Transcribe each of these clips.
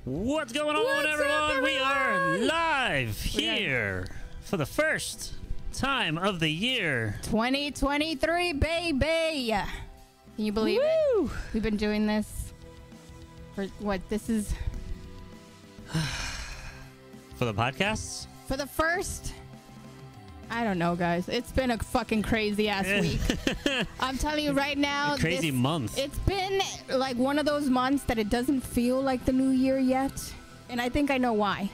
What's going on, What's everyone? up, We are everyone? live here for the first time of the year. 2023, baby. Can you believe it? We've been doing this for what? This is For the podcasts? for the first. I don't know, guys. It's been a fucking crazy ass week. I'm telling you right now. A crazy month. It's been like one of those months that it doesn't feel like the new year yet. And I think I know why.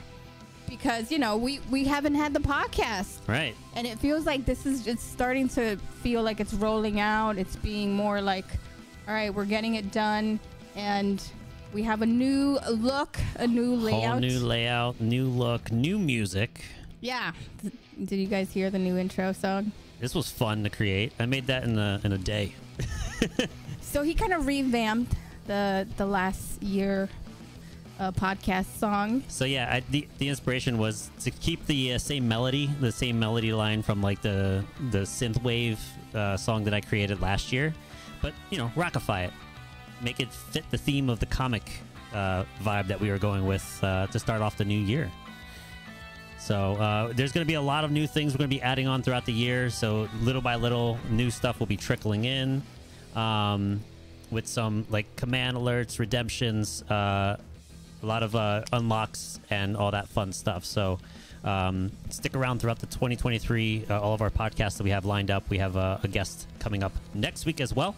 Because, you know, we haven't had the podcast. Right. And it feels like this is just starting to feel like it's rolling out. It's being more like, all right, we're getting it done. And we have a new look, a new layout. Whole new layout, new look, new music. Yeah. Did you guys hear the new intro song? This was fun to create. I made that in a day. So he kind of revamped the last year podcast song. So yeah, the inspiration was to keep the same melody line from like the synthwave song that I created last year, but you know, rockify it, make it fit the theme of the comic vibe that we were going with to start off the new year. So there's going to be a lot of new things we're going to be adding on throughout the year. So little by little, new stuff will be trickling in with some like command alerts, redemptions, a lot of unlocks and all that fun stuff. So stick around throughout the 2023, all of our podcasts that we have lined up. We have a guest coming up next week as well.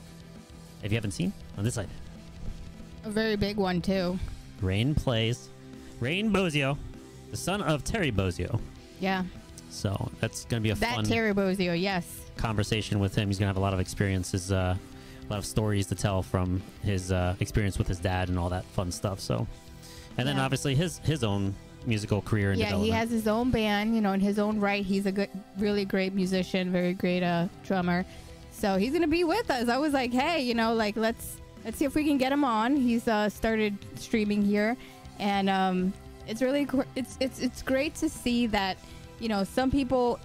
If you haven't seen, on this side. A very big one, too. Rain Bozio, the son of Terry Bozio. Yeah. So that's going to be a That fun Terry Bozio, yes. conversation with him. He's going to have a lot of experiences, a lot of stories to tell from his experience with his dad and all that fun stuff. So, and then Yeah. obviously his own musical career and Yeah, development. he has his own band, you know, in his own right. He's a good, really great musician, very great drummer. So he's gonna be with us. I was like, hey, you know, like let's see if we can get him on. He's started streaming here, and it's really it's great to see that, you know, some people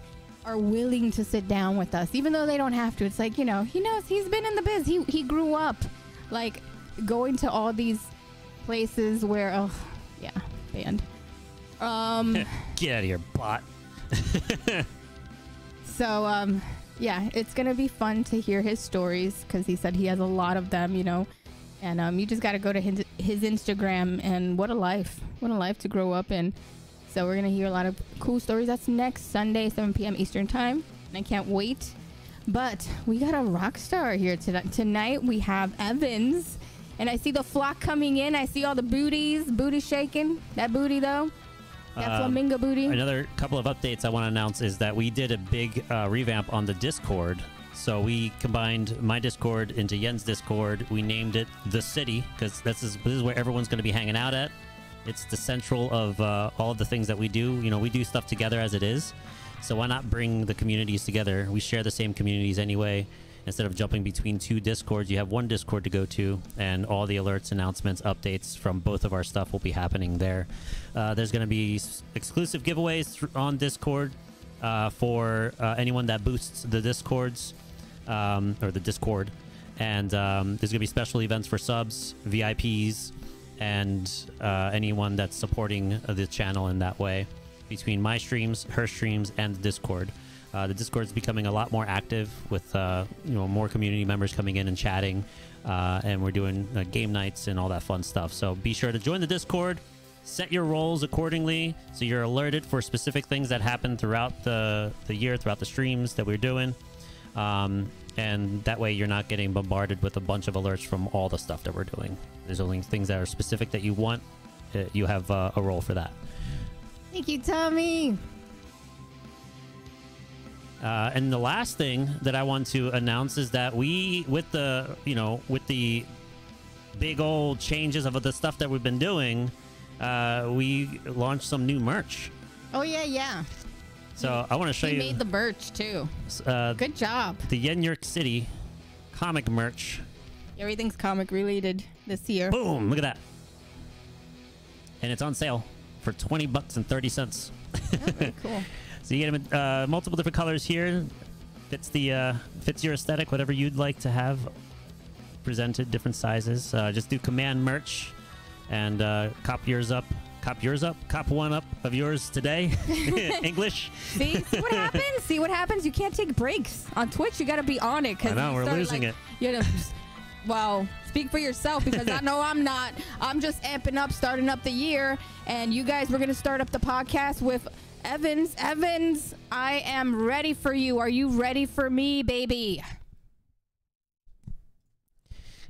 are willing to sit down with us, even though they don't have to. It's like, you know, he knows, he's been in the biz. He grew up like going to all these places where, oh yeah, band. Get out of here, bot. So yeah, it's gonna be fun to hear his stories, because he said he has a lot of them, you know. And you just got to go to his Instagram, and what a life to grow up in. So we're gonna hear a lot of cool stories. That's next Sunday, 7 p.m. Eastern time, and I can't wait. But we got a rock star here tonight. We have Evans, and I see the flock coming in. I see all the booty shaking. That booty though, that flamingo booty. Another couple of updates I want to announce is that we did a big revamp on the Discord. So we combined my Discord into Yen's Discord. We named it The City, because this is where everyone's going to be hanging out at. It's the central of all of the things that we do. You know, we do stuff together as it is. So why not bring the communities together? We share the same communities anyway. Instead of jumping between two Discords, you have one Discord to go to, and all the alerts, announcements, updates from both of our stuff will be happening there. There's going to be exclusive giveaways on Discord for anyone that boosts the Discords. Or the Discord, and there's gonna be special events for subs, VIPs, and anyone that's supporting the channel in that way, between my streams, her streams, and the Discord. The Discord is becoming a lot more active with you know, more community members coming in and chatting, and we're doing game nights and all that fun stuff. So be sure to join the Discord, set your roles accordingly so you're alerted for specific things that happen throughout the year, throughout the streams that we're doing. And that way you're not getting bombarded with a bunch of alerts from all the stuff that we're doing. There's only things that are specific that you want. You have a role for that. Thank you, Tommy. And the last thing that I want to announce is that we, with the big old changes of the stuff that we've been doing, we launched some new merch. Oh yeah. So I want to show you. He made the merch too. Good job. The YenYorkCity comic merch. Everything's comic related this year. Boom! Look at that. And it's on sale for $20 and 30 cents. Oh, very cool. So you get them in multiple different colors here. Fits your aesthetic, whatever you'd like to have presented, different sizes. Just do command merch And cop yours up. Cop yours up. Cop one up of yours today. English. See what happens? See what happens? You can't take breaks on Twitch. You got to be on it. I know we're losing it. You know, well, speak for yourself because I know I'm not. I'm just amping up, starting up the year, and you guys were gonna start up the podcast with Evans. Evans, I am ready for you. Are you ready for me, baby?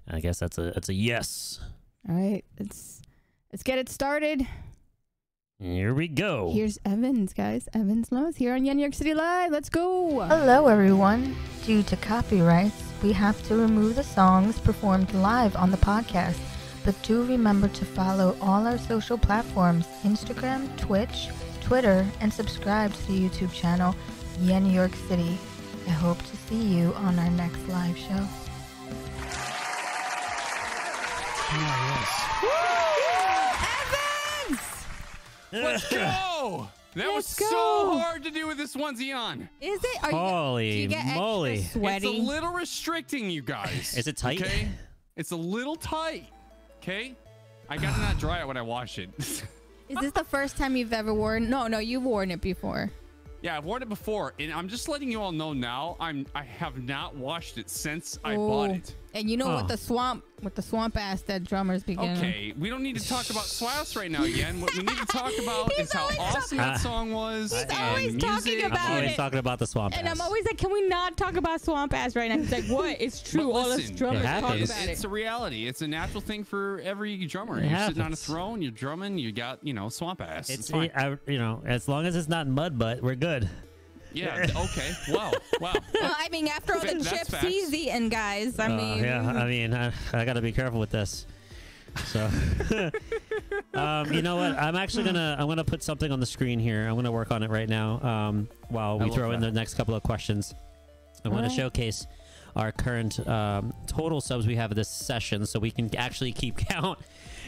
I guess that's a yes. All right, let's get it started. Here we go. Here's Evans, guys. EvanLuLs here on YenYorkCity Live. Let's go. Hello, everyone. Due to copyrights, we have to remove the songs performed live on the podcast. But do remember to follow all our social platforms, Instagram, Twitch, Twitter, and subscribe to the YouTube channel, YenYorkCity. I hope to see you on our next live show. Evans! Let's go! That was so hard to do with this onesie on. Is it? Do Holy you get moly. extra sweaty? It's a little restricting, you guys. Is it tight? Okay? It's a little tight. Okay? I gotta not dry it when I wash it. Is this the first time you've ever worn? No, you've worn it before. Yeah, I've worn it before, and I'm just letting you all know now. I have not washed it since I bought it. And you know what the swamp ass that drummers begin. Okay, we don't need to talk about Swass right now, Yen. What we need to talk about is how awesome that song was. He's always talking about I'm always it. talking about the swamp And ass. I'm always like, can we not talk about swamp ass right now? He's like, what? It's true. All us listen, drummers it talk happens. about It's it. a reality. It's a natural thing for every drummer. It You're sitting on a happens. throne, you're drumming, you got, swamp ass. It's It's fine. as long as it's not mud butt, we're good. Yeah, okay. Wow. Well, I mean, after all the That's chips facts. he's eating, guys. I mean, I got to be careful with this. So, you know what? I'm gonna put something on the screen here. I'm gonna work on it right now. While we throw in the next couple of questions, I want to showcase our current total subs we have this session, so we can actually keep count.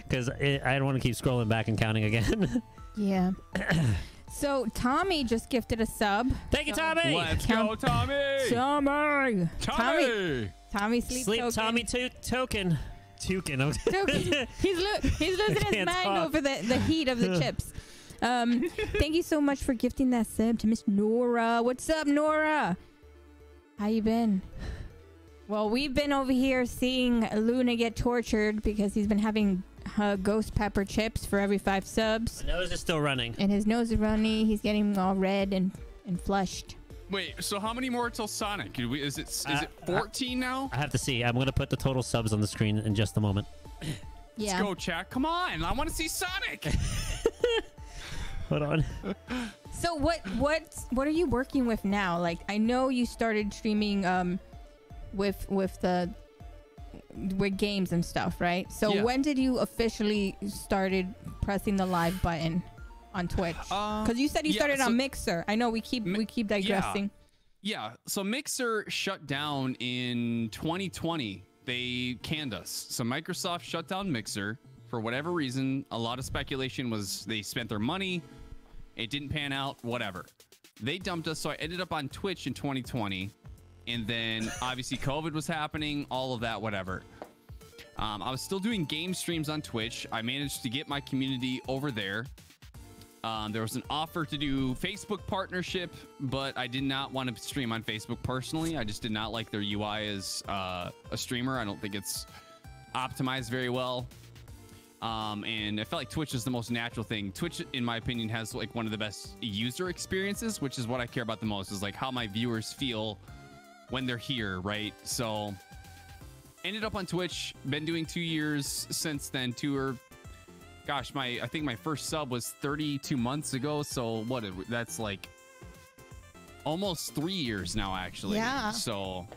Because I don't want to keep scrolling back and counting again. yeah. So Tommy just gifted a sub. Thank you, Tommy. Let's go, Tommy. Tommy sleep Tommy token. Tukin. He's losing his mind over the heat of the chips. Thank you so much for gifting that sub to Miss Nora. What's up, Nora? How you been? Well, we've been over here seeing Luna get tortured because he's been having ghost pepper chips for every 5 subs. My nose is still running. And his nose is runny. He's getting all red and flushed. Wait, so how many more till Sonic? Is it 14 now? I have to see. I'm gonna put the total subs on the screen in just a moment. Yeah. Let's go, chat. Come on. I want to see Sonic. Hold on. So what are you working with now? Like, I know you started streaming with games and stuff, right? So Yeah. when did you officially started pressing the live button on Twitch? Because you said you started on Mixer. I know we keep digressing. Yeah. So Mixer shut down in 2020. They canned us. So Microsoft shut down Mixer for whatever reason. A lot of speculation was they spent their money. It didn't pan out. Whatever. They dumped us. So I ended up on Twitch in 2020. And then obviously COVID was happening, all of that, whatever. I was still doing game streams on Twitch. I managed to get my community over there. There was an offer to do Facebook partnership, but I did not want to stream on Facebook personally. I just did not like their UI as a streamer. I don't think it's optimized very well. And I felt like Twitch is the most natural thing. Twitch, in my opinion, has like one of the best user experiences, which is what I care about the most, is like how my viewers feel when they're here, right? So ended up on Twitch, been doing 2 years since then. I think my first sub was 32 months ago. So that's like almost 3 years now, actually. Yeah. So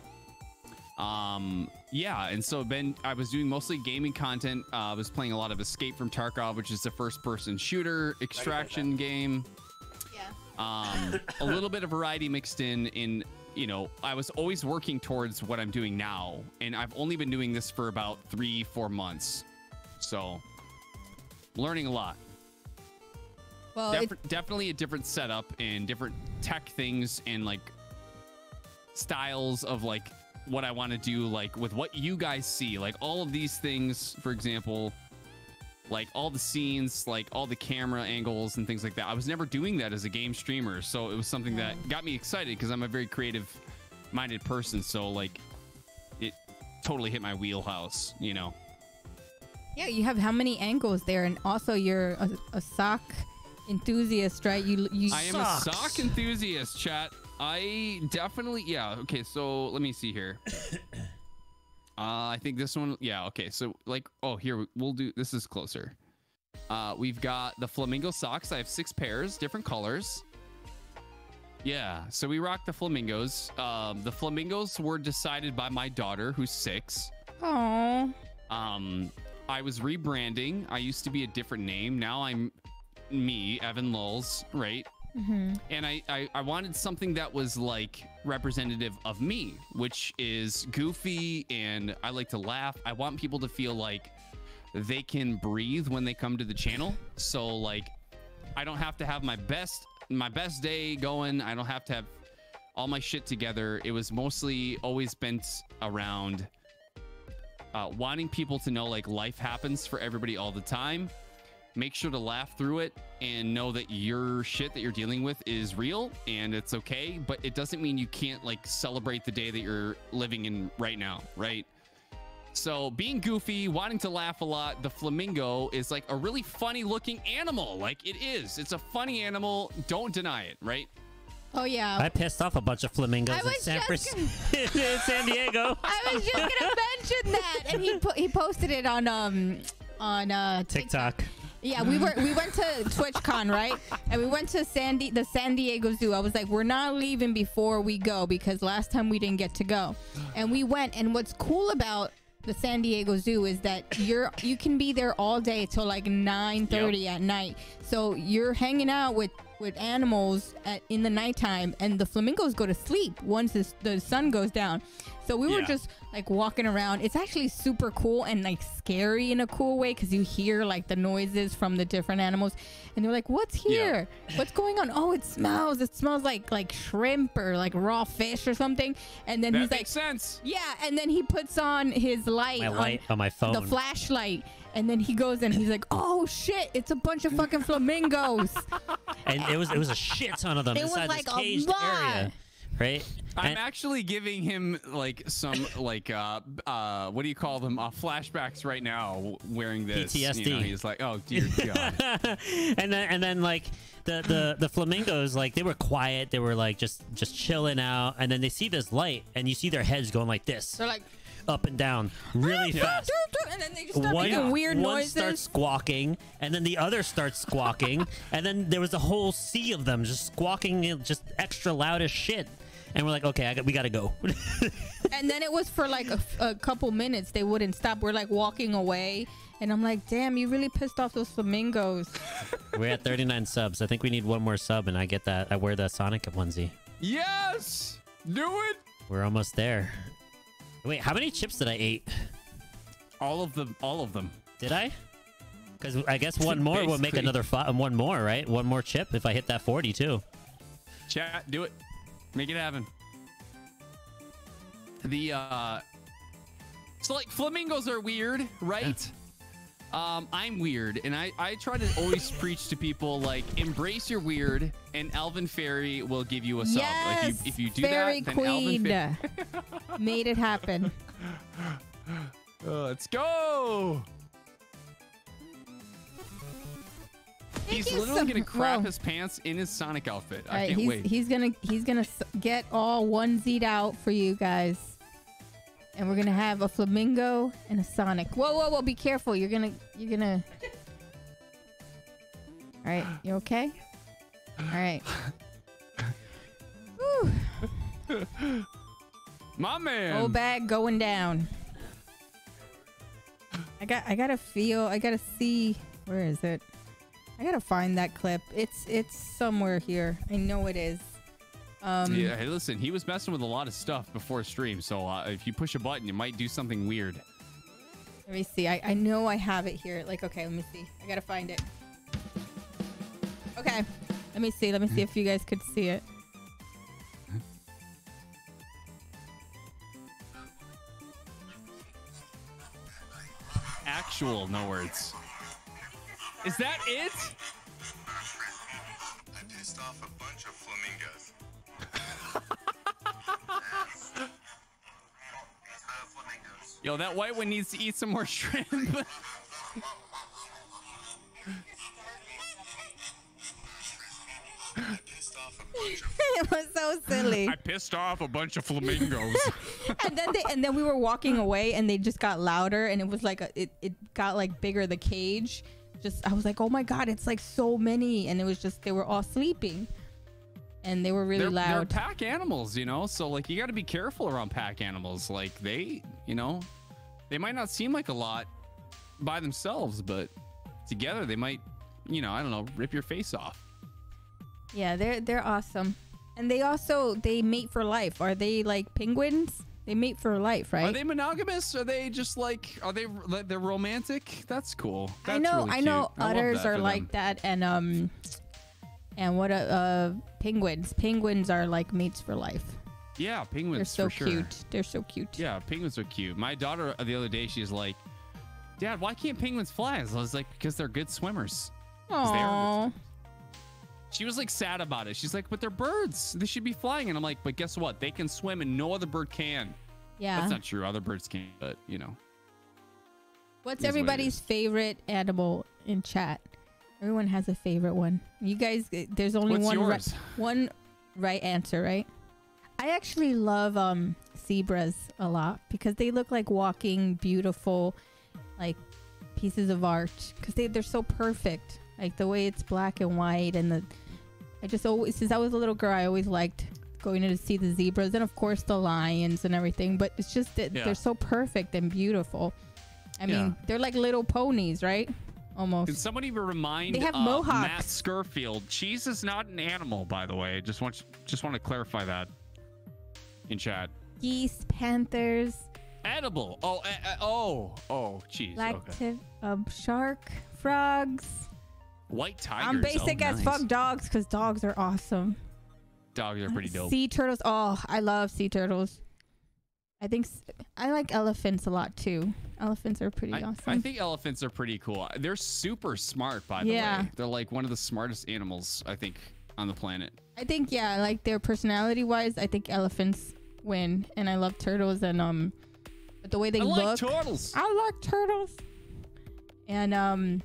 yeah, and so I was doing mostly gaming content. I was playing a lot of Escape from Tarkov, which is a first-person shooter extraction game. Yeah. A little bit of variety mixed in. I was always working towards what I'm doing now, and I've only been doing this for about 3-4 months. So learning a lot. Well, Definitely a different setup and different tech things and like styles of like what I want to do, like with what you guys see, like all of these things, for example, like all the scenes, like all the camera angles and things like that. I was never doing that as a game streamer, so it was something that got me excited because I'm a very creative minded person. So like it totally hit my wheelhouse, you know. Yeah, you have how many angles there, and also you're a sock enthusiast, right? You I am a sock enthusiast, chat. I definitely, yeah. Okay, so let me see here. I think this one, yeah. Okay, so like, oh, here we'll do. This is closer. We've got the flamingo socks. I have 6 pairs, different colors. Yeah, so we rock the flamingos. The flamingos were decided by my daughter, who's 6. Oh. I was rebranding. I used to be a different name. Now I'm me, EvanLuLs, right? And I wanted something that was like representative of me, which is goofy, and I like to laugh. I want people to feel like they can breathe when they come to the channel. So like I don't have to have my best day going. I don't have to have all my shit together. It was mostly always bent around wanting people to know like life happens for everybody all the time. Make sure to laugh through it and know that your shit that you're dealing with is real and it's okay, but it doesn't mean you can't like celebrate the day that you're living in right now, right? So being goofy, wanting to laugh a lot, the flamingo is like a really funny looking animal. Like it is. It's a funny animal. Don't deny it, right? Oh yeah. I pissed off a bunch of flamingos in in San Diego. I was just gonna mention that, and he posted it on TikTok. Yeah, we went to TwitchCon, right? And we went to the San Diego Zoo. I was like, we're not leaving before we go because last time we didn't get to go. And we went, and what's cool about the San Diego Zoo is that you can be there all day till like 9:30 at night. So you're hanging out with animals in the nighttime, and the flamingos go to sleep once the sun goes down. So we were just like walking around. It's actually super cool and like scary in a cool way because you hear like the noises from the different animals, and they're like, "What's here? What's going on? Oh, it smells like shrimp or like raw fish or something." And then he's like, "Makes sense." Yeah, and then he puts on his light on my phone, the flashlight. And then he goes and he's like, "Oh shit! It's a bunch of fucking flamingos." And it was a shit ton of them inside like this caged area, right? I'm actually giving him like some like what do you call them? Flashbacks right now wearing this. PTSD. You know, he's like, "Oh dear God." and then like the flamingos, like they were quiet. They were like just chilling out. And then they see this light, and you see their heads going like this. They're like up and down really fast. And then they just start making weird noises. One starts squawking, and then the other starts squawking, and then there was a whole sea of them just squawking, just extra loud as shit. And we're like, okay, we gotta go. And then it was for like a couple minutes. They wouldn't stop. We're like walking away, and I'm like, damn, you really pissed off those flamingos. We're at 39 subs. I think we need one more sub, and I get that. I wear the Sonic onesie. Yes, do it. We're almost there. Wait, how many chips did I eat? All of them. Did I? Because I guess one more will make another one more, right? One more chip if I hit that 40 too. Chat, do it. Make it happen. So like flamingos are weird, right? I'm weird, and I try to always preach to people like embrace your weird, and Alvin Fairy will give you a sub. Yes, like if you do Fairy that, then Queen Alvin made it happen. Let's go. He's literally gonna crap his pants in his Sonic outfit. I can't wait. He's gonna get all onesied out for you guys, and we're gonna have a flamingo and a Sonic. Whoa! Be careful! You're gonna. All right, you okay? All right. Whew. My man. Whole bag going down. I gotta see. Where is it? I gotta find that clip. It's somewhere here. I know it is. Yeah, hey, listen, he was messing with a lot of stuff before stream, so if you push a button, it might do something weird. Let me see. I know I have it here. Like, okay, let me see. I gotta find it. Okay, let me see. Let me see if you guys could see it. Actual no words. Is that it? I pissed off a bunch of flamingos. Yo, that white one needs to eat some more shrimp. It was so silly. I pissed off a bunch of flamingos. and then we were walking away, and they just got louder, and it was like it got like bigger, the cage. Just I was like, oh my god, it's like so many, and it was just they were all sleeping, and they were really loud. They're pack animals, you know, so like you got to be careful around pack animals. Like they, you know, they might not seem like a lot by themselves, but together they might, you know, I don't know, rip your face off. Yeah, they're awesome, and they mate for life. Are they like penguins? They mate for life, right? Are they monogamous? Are they just like, they're romantic? That's cool. That's I know, really I know. cute. I love Otters that are for like them. that, and what penguins? Penguins are like mates for life. Yeah, penguins. They're so for sure. cute. They're so cute. Yeah, penguins are cute. My daughter the other day, she's like, Dad, why can't penguins fly? I was like, because they're good swimmers. 'Cause they are Aww. She was like sad about it. She's like, but they're birds. They should be flying. And I'm like, but guess what? They can swim and no other bird can. Yeah. That's not true. Other birds can, but you know. What's It is what it everybody's is. favorite animal in chat? Everyone has a favorite one. You guys, there's only What's one yours? one right answer, right? I actually love zebras a lot because they look like walking, beautiful, like pieces of art. Because they're so perfect. Like the way it's black and white, and I just always, since I was a little girl, I always liked going to see the zebras, and of course the lions and everything. But it's just that they're so perfect and beautiful. I mean, they're like little ponies, right? Almost. Can somebody remind They have Matt mohawks. Scurfield? Cheese is not an animal, by the way. Just want to clarify that in chat. Geese, panthers, Edible. Cheese. Okay. lactive, shark, frogs. White tigers. I'm basic as nice. fuck dogs because dogs are awesome. Dogs are pretty dope. Sea turtles. Oh, I love sea turtles. I like elephants a lot too. Elephants are pretty awesome. I think elephants are pretty cool. They're super smart, by the way. They're like one of the smartest animals, I think, on the planet. I think, yeah, like their personality wise, I think elephants win. And I love turtles, and but the way they look. I like turtles. I like turtles. And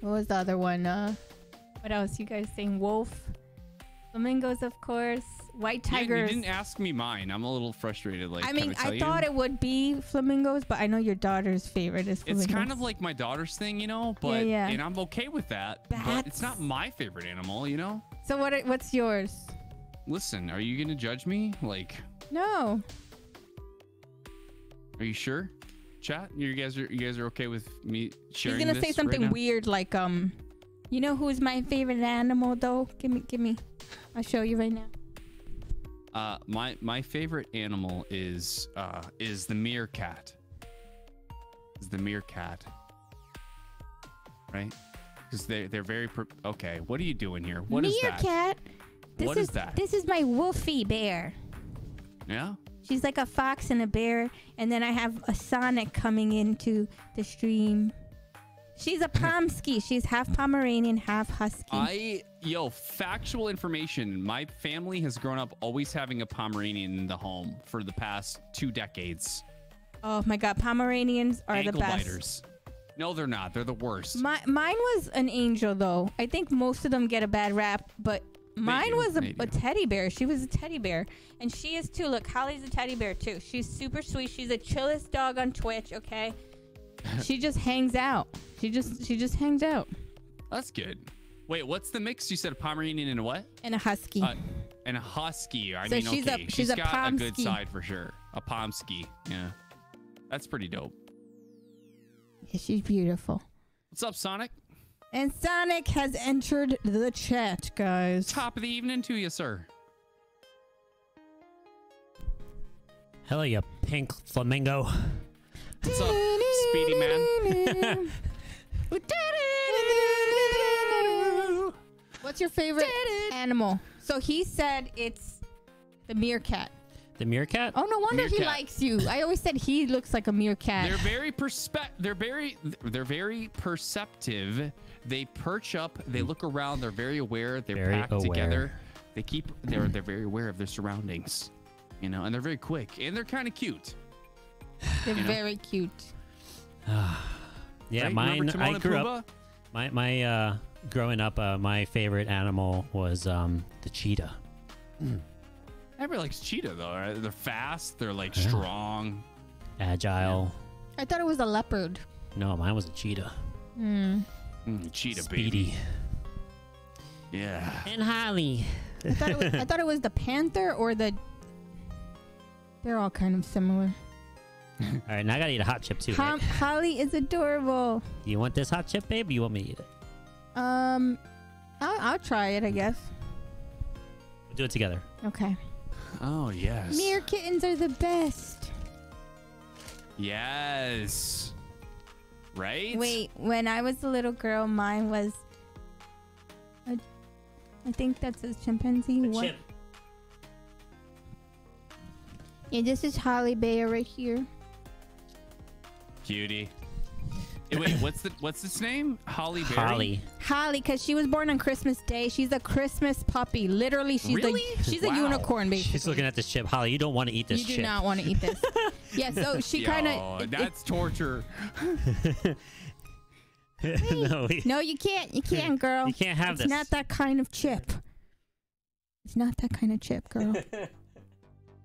what was the other one? What else? You guys saying wolf, flamingos, of course, white tigers. You didn't ask me mine. I'm a little frustrated. Like, I mean, can I I thought it would be flamingos, but I know your daughter's favorite is flamingos. It's kind of like my daughter's thing, you know, but Yeah. and I'm okay with that. But Bats. it's not my favorite animal, you know. So what's yours? Listen, are you gonna judge me? Like, No. are you sure? Chat, you guys are okay with me sharing? He's gonna say this something right now? weird like you know who's my favorite animal though? Give me. I'll show you right now. My favorite animal is the meerkat. Is the meerkat, right? Because they're very okay. What are you doing here? What is that? Meerkat. What is that? This is my wolfie bear. Yeah. She's like a fox and a bear, and then I have a Sonic coming into the stream. She's a Pomsky. She's half Pomeranian, half Husky. Factual information. My family has grown up always having a Pomeranian in the home for the past 2 decades. Oh my God, Pomeranians are Ankle the best. biters. No, they're not. They're the worst. Mine was an angel though. I think most of them get a bad rap, but mine was a teddy bear. She was a teddy bear, and she is too. Look, Holly's a teddy bear too. She's super sweet. She's the chillest dog on Twitch. Okay, she just hangs out. She just hangs out. That's good. Wait, what's the mix? You said a Pomeranian and a what? And a husky. And a husky. I So mean, she's okay, she's a got a good Pomsky. side for sure. A Pomsky. Yeah, that's pretty dope. Yeah, she's beautiful. What's up, Sonic? And Sonic has entered the chat, guys. Top of the evening to you, sir. Hello, you pink flamingo. What's up, Speedy Man? What's your favorite animal? So he said it's the meerkat. The meerkat? Oh, no wonder he Meerkat. likes you. I always said he looks like a meerkat. They're very perceptive. They perch up. They look around. They're very aware. They're Very packed aware. together. They're very aware of their surroundings. You know, and they're very quick and they're kind of cute. They're you know? very cute. Yeah, Right? mine. Remember Timon I and grew Pumbaa? up. My growing up, my favorite animal was the cheetah. Everybody likes cheetah though. Right? They're fast. They're like strong. Agile. I thought it was a leopard. No, mine was a cheetah. Cheetah Speedy. baby. Yeah. And Holly. I thought it was the panther or the... They're all kind of similar. All right, now I gotta eat a hot chip too. Right? Holly is adorable. You want this hot chip, babe? Or you want me to eat it? I'll try it, I guess. We'll do it together. Okay. Oh yes. Mere kittens are the best. Yes. Right? Wait, when I was a little girl, mine was... I think that says chimpanzee. What? Chimp. Yeah, this is Holly Bear right here. Cutie. Hey, wait, what's its name? Holly Berry? Holly. Holly, because she was born on Christmas Day. She's a Christmas puppy. Literally, she's Really? she's a Wow. unicorn, basically. She's looking at this chip. Holly, you don't want to eat this You chip. do not want to eat this. Yeah, so she kind Yo, of... that's torture. No, No, you can't. You can't, girl. You can't have it's this. It's not that kind of chip. It's not that kind of chip, girl.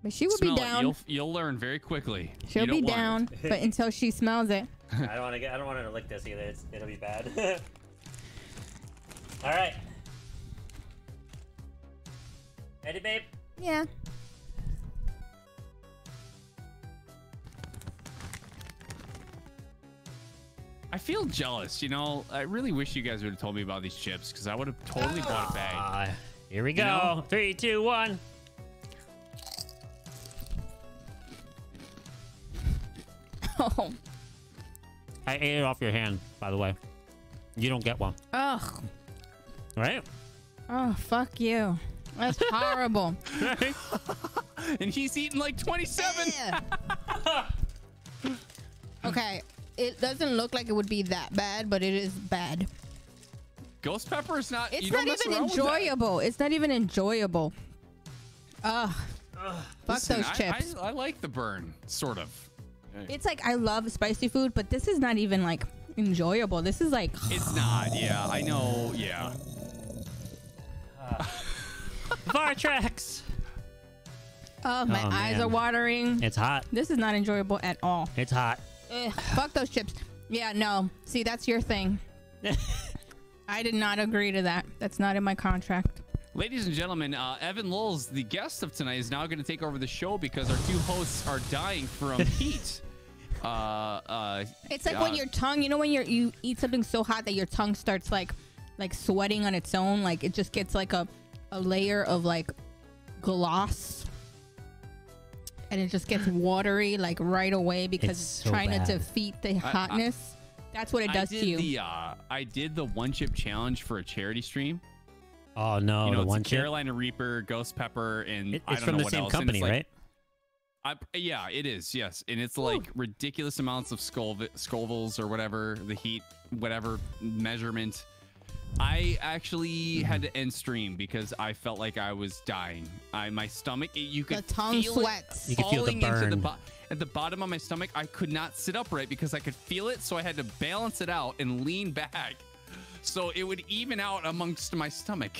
But she would be Smell it. down. You'll learn very quickly. She'll You be don't want down, but until she smells it. I don't want her to lick this either. It'll be bad. All right. Ready, babe? Yeah. I feel jealous, you know. I really wish you guys would have told me about these chips because I would have totally bought a bag. Here we go. You know? 3, 2, 1. Oh. I ate it off your hand, by the way. You don't get one. Ugh. Right? Oh, fuck you. That's horrible. And he's eating like 27. Okay. It doesn't look like it would be that bad, but it is bad. Ghost pepper is not. It's you don't not mess even around with that. enjoyable. It's not even enjoyable. Ugh. Fuck Listen, those chips. I like the burn, sort of. It's like I love spicy food, but this is not even like enjoyable. This is like It's not. Yeah, I know. Yeah. Vartrax. oh, my Oh, eyes man. are watering. It's hot. This is not enjoyable at all. It's hot. Ugh, fuck those chips. Yeah, no. See, that's your thing. I did not agree to that. That's not in my contract. Ladies and gentlemen, EvanLuLs, the guest of tonight, is now going to take over the show because our two hosts are dying from heat. It's like when your tongue, you know, when you eat something so hot that your tongue starts like sweating on its own, like it just gets like a layer of like gloss, and it just gets watery like right away because It's it's so trying bad. to defeat the hotness. That's what it does to you. I did the one chip challenge for a charity stream. Oh, no. You know, the it's one a chip? Carolina Reaper, Ghost Pepper, and I It's don't from know the what same else. And company, it's like- right? Yeah, it is. Yes, and it's like ridiculous amounts of Scovilles or whatever the heat, whatever measurement. I actually had to end stream because I felt like I was dying. My stomach, you could The tongue feel sweats. You could feel the falling into burn. at the bottom of my stomach. I could not sit upright because I could feel it, so I had to balance it out and lean back, so it would even out amongst my stomach.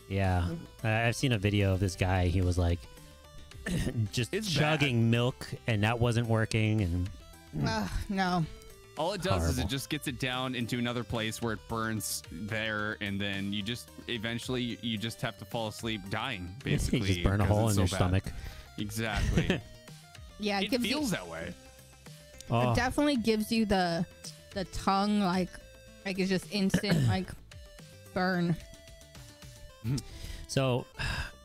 Yeah. I've seen a video of this guy. He was like just It's chugging milk, and that wasn't working. And Ugh, no. All it does is Horrible. it just gets it down into another place where it burns there, and then you just eventually you just have to fall asleep dying, basically. you just burn a because hole it's in so your bad. stomach. Exactly. Yeah, It gives feels you, that way. Oh, it definitely gives you the tongue like it's just instant like burn. so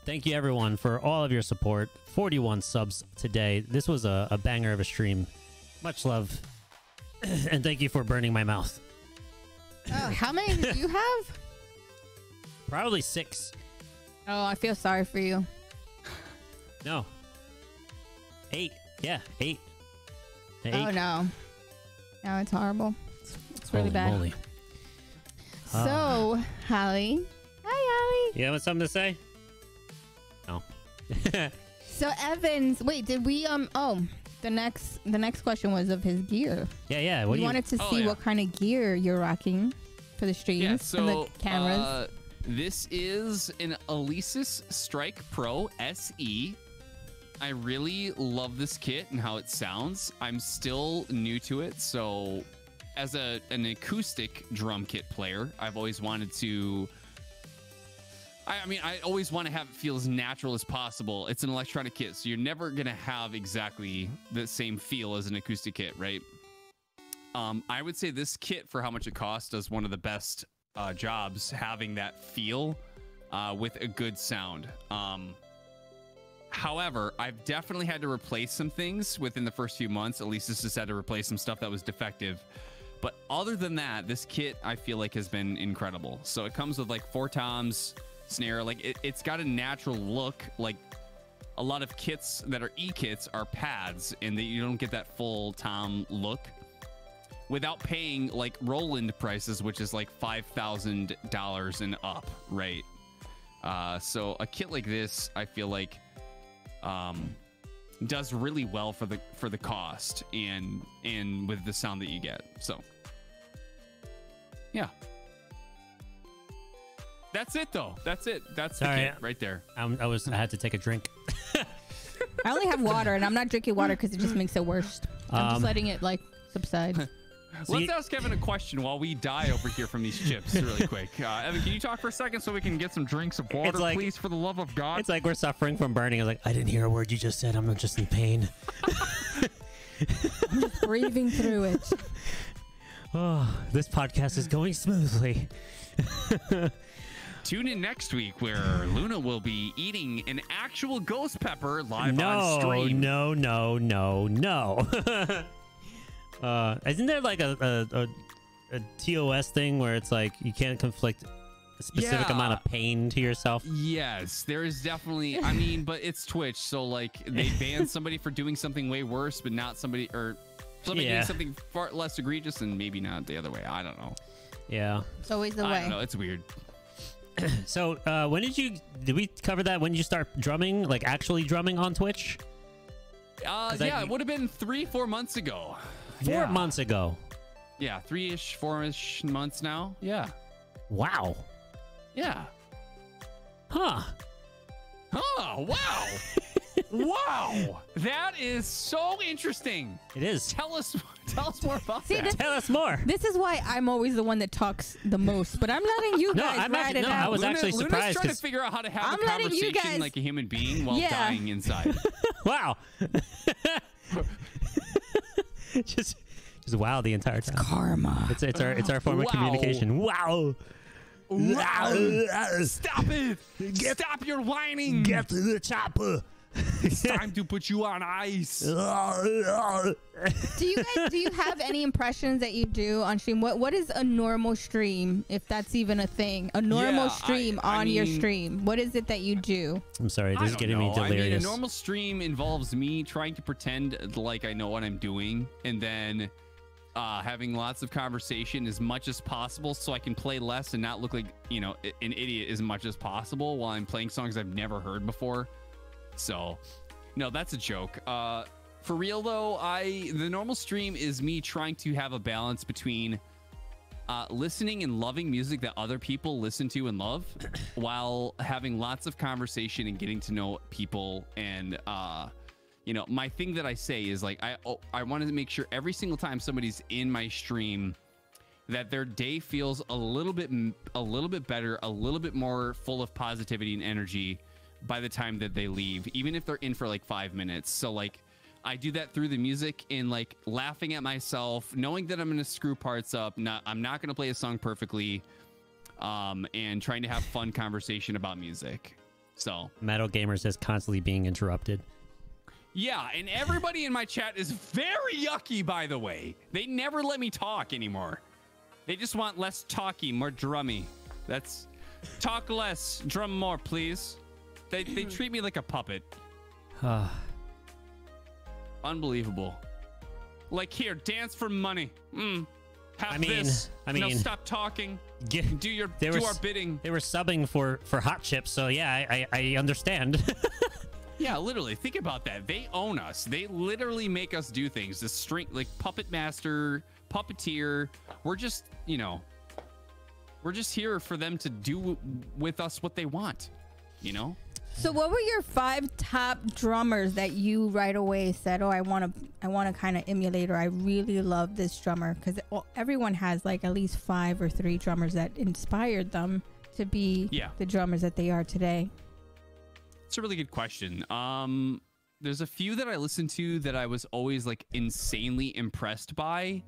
thank you everyone for all of your support. 41 subs today. This was a banger of a stream. Much love. And thank you for burning my mouth. How many do you have? Probably 6. Oh, I feel sorry for you. No. 8. Yeah, 8. An Oh 8. no, no, it's horrible. It's really Holy bad. moly. So, Hallie. Hi, Hallie. You have something to say? No. So Evans, wait, did we oh, the next question was of his gear. Yeah. What We do you wanted to see what kind of gear you're rocking for the streams Yeah, and so the cameras. this is an Alesis Strike Pro SE. I really love this kit and how it sounds. I'm still new to it, so as an acoustic drum kit player, I've always wanted to. I always want to have it feel as natural as possible. It's an electronic kit, so you're never gonna have exactly the same feel as an acoustic kit, right? I would say this kit, for how much it costs, does one of the best jobs having that feel with a good sound. However, I've definitely had to replace some things within the first few months. At least this just had to replace some stuff that was defective. But other than that, this kit I feel like has been incredible. So it comes with like 4 toms, snare, like it's got a natural look. Like a lot of kits that are e-kits are pads, and that you don't get that full tom look without paying like Roland prices, which is like $5,000 and up, right? So a kit like this, I feel like does really well for the cost and with the sound that you get. So yeah, that's it though. That's it. That's the Sorry, kit right there. I had to take a drink. I only have water, and I'm not drinking water because it just makes it worse. I'm just letting it like subside. Let's ask Evan a question while we die over here from these chips really quick. Evan, can you talk for a second so we can get some drinks of water, like, please, for the love of God? It's like we're suffering from burning. I was like, I didn't hear a word you just said. I'm just in pain. I'm just breathing through it. Oh, this podcast is going smoothly. Tune in next week where Luna will be eating an actual ghost pepper live on stream. No. Isn't there like a TOS thing where it's like you can't conflict a specific amount of pain to yourself? Yes, there is definitely. I mean, but it's Twitch, so like they ban somebody for doing something way worse, but not somebody doing something far less egregious, and maybe not the other way. I don't know. Yeah, it's always the way. I don't know. It's weird. So when did we cover that? When did you start drumming, like actually drumming on Twitch? Yeah, it would have been 3-4 months ago. 4 months ago. Yeah, 3-ish, 4-ish months now. Yeah. Wow. Yeah. Huh. Oh, wow. Wow. That is so interesting. It is. Tell us more about See, that. Tell us more. This is why I'm always the one that talks the most, but I'm letting you guys ride it I out. was actually Luna's surprised. trying to figure out how to have I'm a letting you conversation guys- like a human being while dying inside. Wow. just wow the entire time. Karma. It's our form of Wow. communication. Wow. Stop it! Stop your whining! Get to the chopper. It's time to put you on ice. Do you have any impressions that you do on stream? What is a normal stream, if that's even a thing? A normal stream on your stream. What is it that you do? I'm sorry, this is getting me I mean, delirious. a normal stream involves me trying to pretend like I know what I'm doing, and then having lots of conversation as much as possible so I can play less and not look like, an idiot as much as possible while I'm playing songs I've never heard before. So, no, that's a joke. For real though, the normal stream is me trying to have a balance between listening and loving music that other people listen to and love, while having lots of conversation and getting to know people. And my thing that I say is like I wanted to make sure every single time somebody's in my stream that their day feels a little bit better, a little bit more full of positivity and energy by the time that they leave, even if they're in for like 5 minutes. So like I do that through the music and like laughing at myself, knowing that I'm going to screw parts up. I'm not going to play a song perfectly, and trying to have fun conversation about music. So Metal Gamer says constantly being interrupted. yeah, and everybody in my chat is very yucky, by the way. They never let me talk anymore. They just want less talky, more drummy. That's talk less, drum more, please. They treat me like a puppet. Unbelievable. Like, here, dance for money. Have I mean, this. I mean, no, stop talking. Do our bidding. They were subbing for hot chips, so yeah, I understand. Yeah, literally. Think about that. They own us. They literally make us do things. The string, like puppet master, puppeteer. We're just, you know, we're just here for them to do with us what they want, you know? So what were your 5 top drummers that you right away said, oh, I want to kind of emulate, or I really love this drummer? Because everyone has like at least 5 or 3 drummers that inspired them to be the drummers that they are today. It's a really good question. There's a few that I listened to that I was always like insanely impressed by,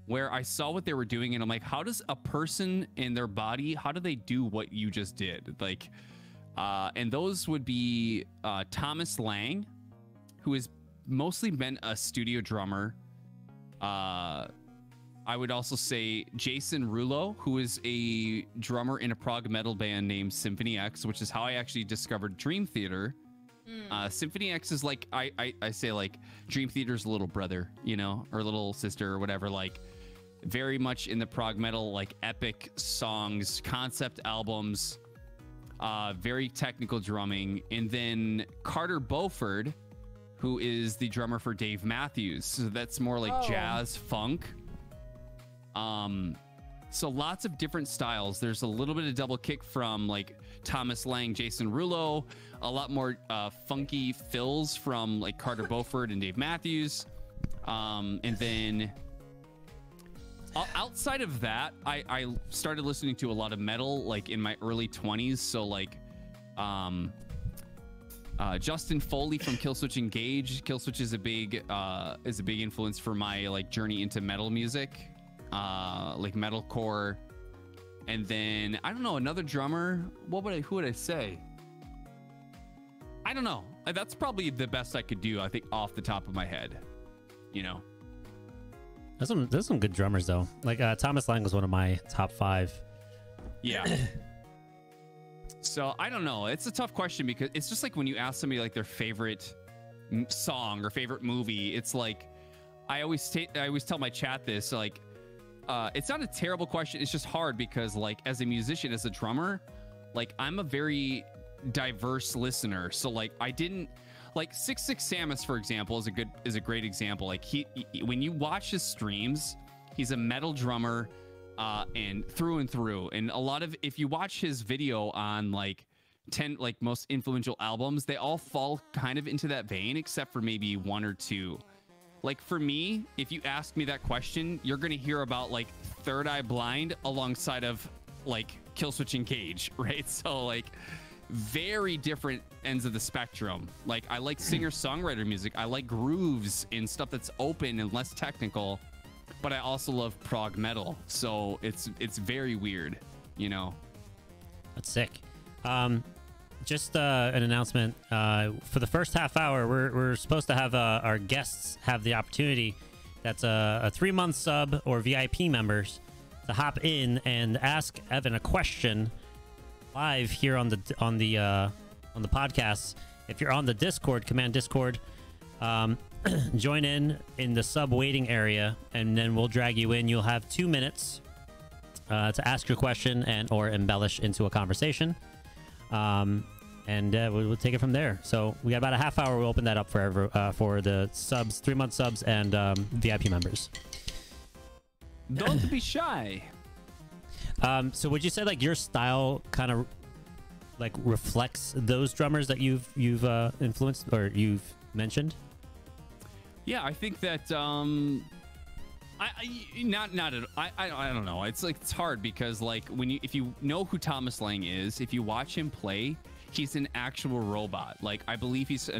where I saw what they were doing and I'm like, how does a person in their body, how do they do what you just did? Like, and those would be Thomas Lang, who has mostly been a studio drummer. I would also say Jason Rulo, who is a drummer in a prog metal band named Symphony X, which is how I actually discovered Dream Theater. Symphony X is like, I say like Dream Theater's little brother, you know, or little sister or whatever, like very much in the prog metal, like epic songs, concept albums, very technical drumming. And then Carter Beauford, who is the drummer for Dave Matthews. So that's more like jazz funk. So lots of different styles. There's a little bit of double kick from like Thomas Lang, Jason Rulo, a lot more funky fills from like Carter Beauford and Dave Matthews. And then outside of that, I started listening to a lot of metal like in my early 20s. So like Justin Foley from Killswitch Engage. Killswitch is a big influence for my like journey into metal music. Like metalcore. And then I don't know, another drummer. Who would I say? I don't know. That's probably the best I could do, I think, off the top of my head. You know, there's some good drummers though. Like Thomas Lang was one of my top 5. Yeah. So I don't know. It's a tough question because it's just like when you ask somebody like their favorite song or favorite movie, it's like I always tell my chat this, like it's not a terrible question. It's just hard because like as a musician, as a drummer, like I'm a very diverse listener. So like I didn't like 66 Samus, for example, is a great example. Like he when you watch his streams, he's a metal drummer and through. And a lot of, if you watch his video on like 10 like most influential albums, they all fall kind of into that vein except for maybe 1 or 2. Like for me, if you ask me that question, you're going to hear about like Third Eye Blind alongside of like Killswitch Engage, right? So like very different ends of the spectrum. Like I like singer-songwriter music. I like grooves and stuff that's open and less technical, but I also love prog metal. So it's very weird, you know? That's sick. Just an announcement. For the first half hour, we're supposed to have our guests have the opportunity. That's a 3-month sub or VIP members to hop in and ask Evan a question live here on the podcast. If you're on the Discord, command Discord, join in the sub waiting area, and then we'll drag you in. You'll have 2 minutes to ask your question and or embellish into a conversation. And we'll take it from there. So we got about a half hour. We'll open that up for the subs, 3-month subs, and VIP members. Don't be shy. So would you say like your style kind of like reflects those drummers that you've influenced or you've mentioned? Yeah, I think that I don't know. It's like it's hard because like if you know who Thomas Lang is, if you watch him play, he's an actual robot. Like I believe he's I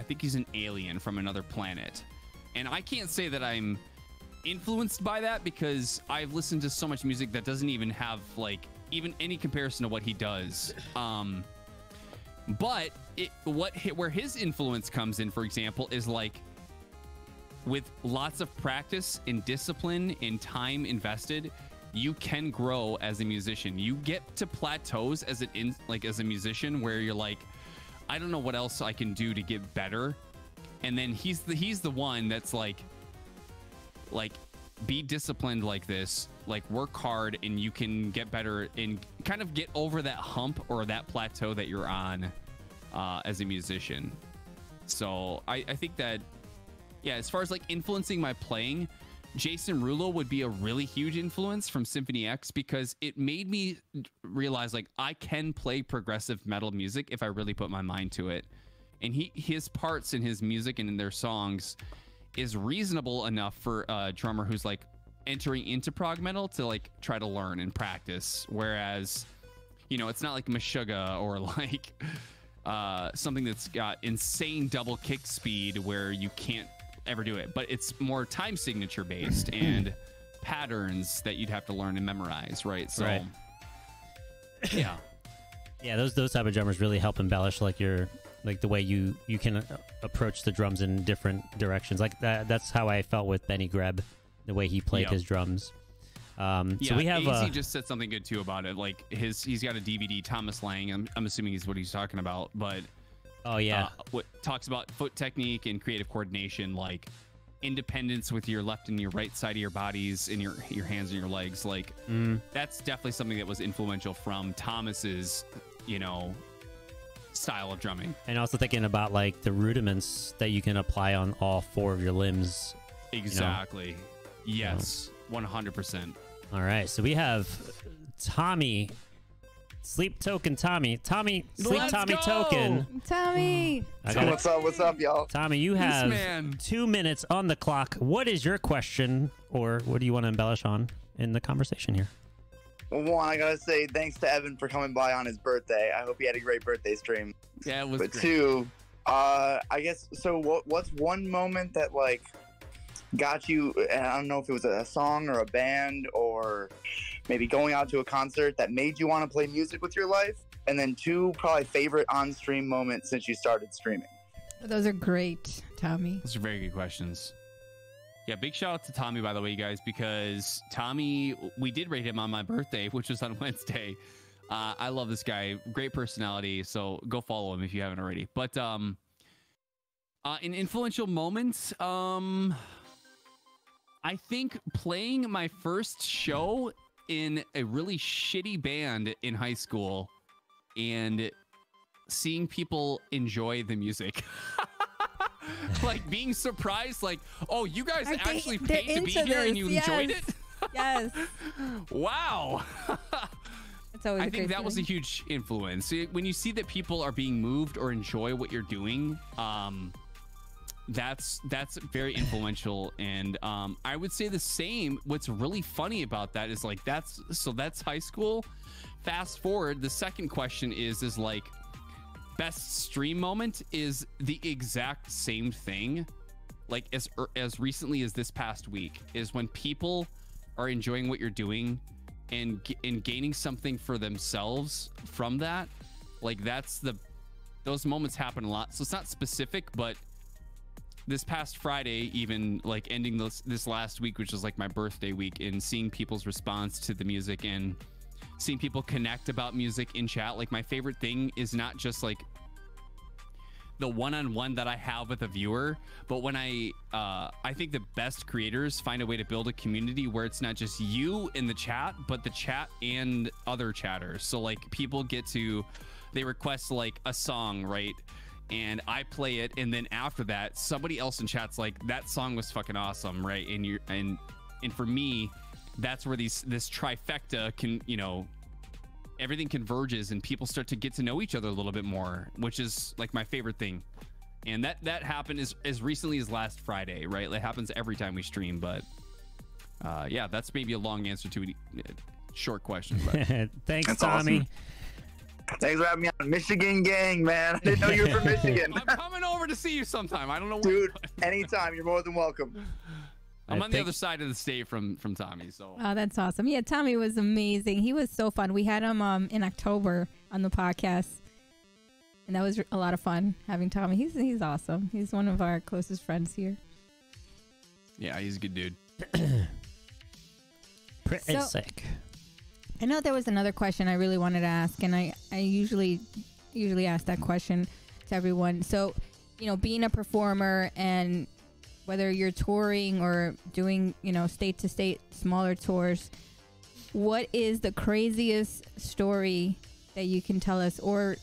think he's an alien from another planet. And I can't say that I'm influenced by that because I've listened to so much music that doesn't even have like even any comparison to what he does. But where his influence comes in, for example, is like with lots of practice and discipline and time invested, you can grow as a musician. You get to plateaus as a musician where you're like, I don't know what else I can do to get better. And then he's the one that's like be disciplined like this, like work hard, and you can get better and kind of get over that hump or that plateau that you're on as a musician. So I think that, yeah, as far as like influencing my playing, Jason Rulo would be a really huge influence from Symphony X, because it made me realize like I can play progressive metal music if I really put my mind to it. And his parts in his music and in their songs is reasonable enough for a drummer who's like entering into prog metal to like try to learn and practice. Whereas, you know, it's not like Meshuggah or like something that's got insane double kick speed where you can't ever do it, but it's more time signature based and patterns that you'd have to learn and memorize, right? So Right. yeah, those type of drummers really help embellish like your like the way you can approach the drums in different directions. Like that's how I felt with Benny Greb, the way he played his drums. So we have AZ just said something good too about it. Like he's got a DVD, Thomas Lang. I'm assuming he's what he's talking about, but what talks about foot technique and creative coordination, like independence with your left and your right side of your bodies and your hands and your legs. Like that's definitely something that was influential from Thomas's, you know, style of drumming. And also thinking about like the rudiments that you can apply on all four of your limbs. Exactly. You know? Yes. 100%. All right. So we have Tommy. Sleep Token Tommy. Tommy, Sleep Let's Tommy go! Token. Tommy. What's up, y'all? Tommy, you have 2 minutes on the clock. What is your question, or what do you want to embellish on in the conversation here? Well, one, I gotta say thanks to Evan for coming by on his birthday. I hope he had a great birthday stream. Yeah, it was But great. two, I guess, so what's one moment that, like, got you, and I don't know if it was a song or a band or maybe going out to a concert that made you want to play music with your life? And then two, probably favorite on-stream moment since you started streaming. Those are great, Tommy. Those are very good questions. Yeah, big shout out to Tommy, by the way, you guys, because Tommy, we did rate him on my birthday, which was on Wednesday. I love this guy. Great personality. So go follow him if you haven't already. But in influential moments, I think playing my first show in a really shitty band in high school and seeing people enjoy the music. Like being surprised, like, oh, you guys actually paid to be here and you enjoyed it? Yes. Wow. It's always I think that was a huge influence. When you see that people are being moved or enjoy what you're doing, that's very influential. And I would say the same. What's really funny about that is like that's high school. Fast forward, the second question is like best stream moment is the exact same thing. Like as recently as this past week is when people are enjoying what you're doing and gaining something for themselves from that. Like those moments happen a lot. So it's not specific, but this past Friday, even like ending this last week, which was like my birthday week, and seeing people's response to the music and seeing people connect about music in chat. Like my favorite thing is not just like the one-on-one that I have with a viewer, but when I think the best creators find a way to build a community where it's not just you in the chat, but the chat and other chatters. So like people they request like a song, right? And I play it, and then after that, somebody else in chat's like, that song was fucking awesome, right? And for me, that's where this trifecta can, you know, everything converges and people start to get to know each other a little bit more, which is like my favorite thing. And that happened as recently as last Friday, right? It happens every time we stream, but yeah, that's maybe a long answer to a short question. But. Thanks, That's Tommy. awesome. Thanks for having me on. Michigan gang, man. I didn't know you were from Michigan. I'm coming over to see you sometime. I don't know where. Dude, anytime. You're more than welcome. I'm on the other side of the state from Tommy, so. Oh, that's awesome. Yeah, Tommy was amazing. He was so fun. We had him in October on the podcast, and that was a lot of fun having Tommy. He's awesome. He's one of our closest friends here. Yeah, he's a good dude. Pretty sick. I know there was another question I really wanted to ask, and I usually ask that question to everyone. So being a performer, and whether you're touring or doing, state to state smaller tours, what is the craziest story that you can tell us, or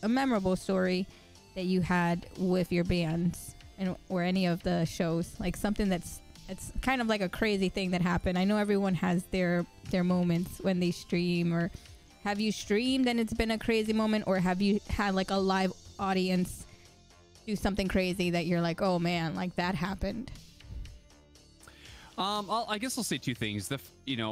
a memorable story that you had with your bands or any of the shows? Like something it's kind of like a crazy thing that happened. I know everyone has their moments when they stream, or have you streamed and it's been a crazy moment, or have you had like a live audience do something crazy that you're like, oh man, like that happened? I guess I'll say two things.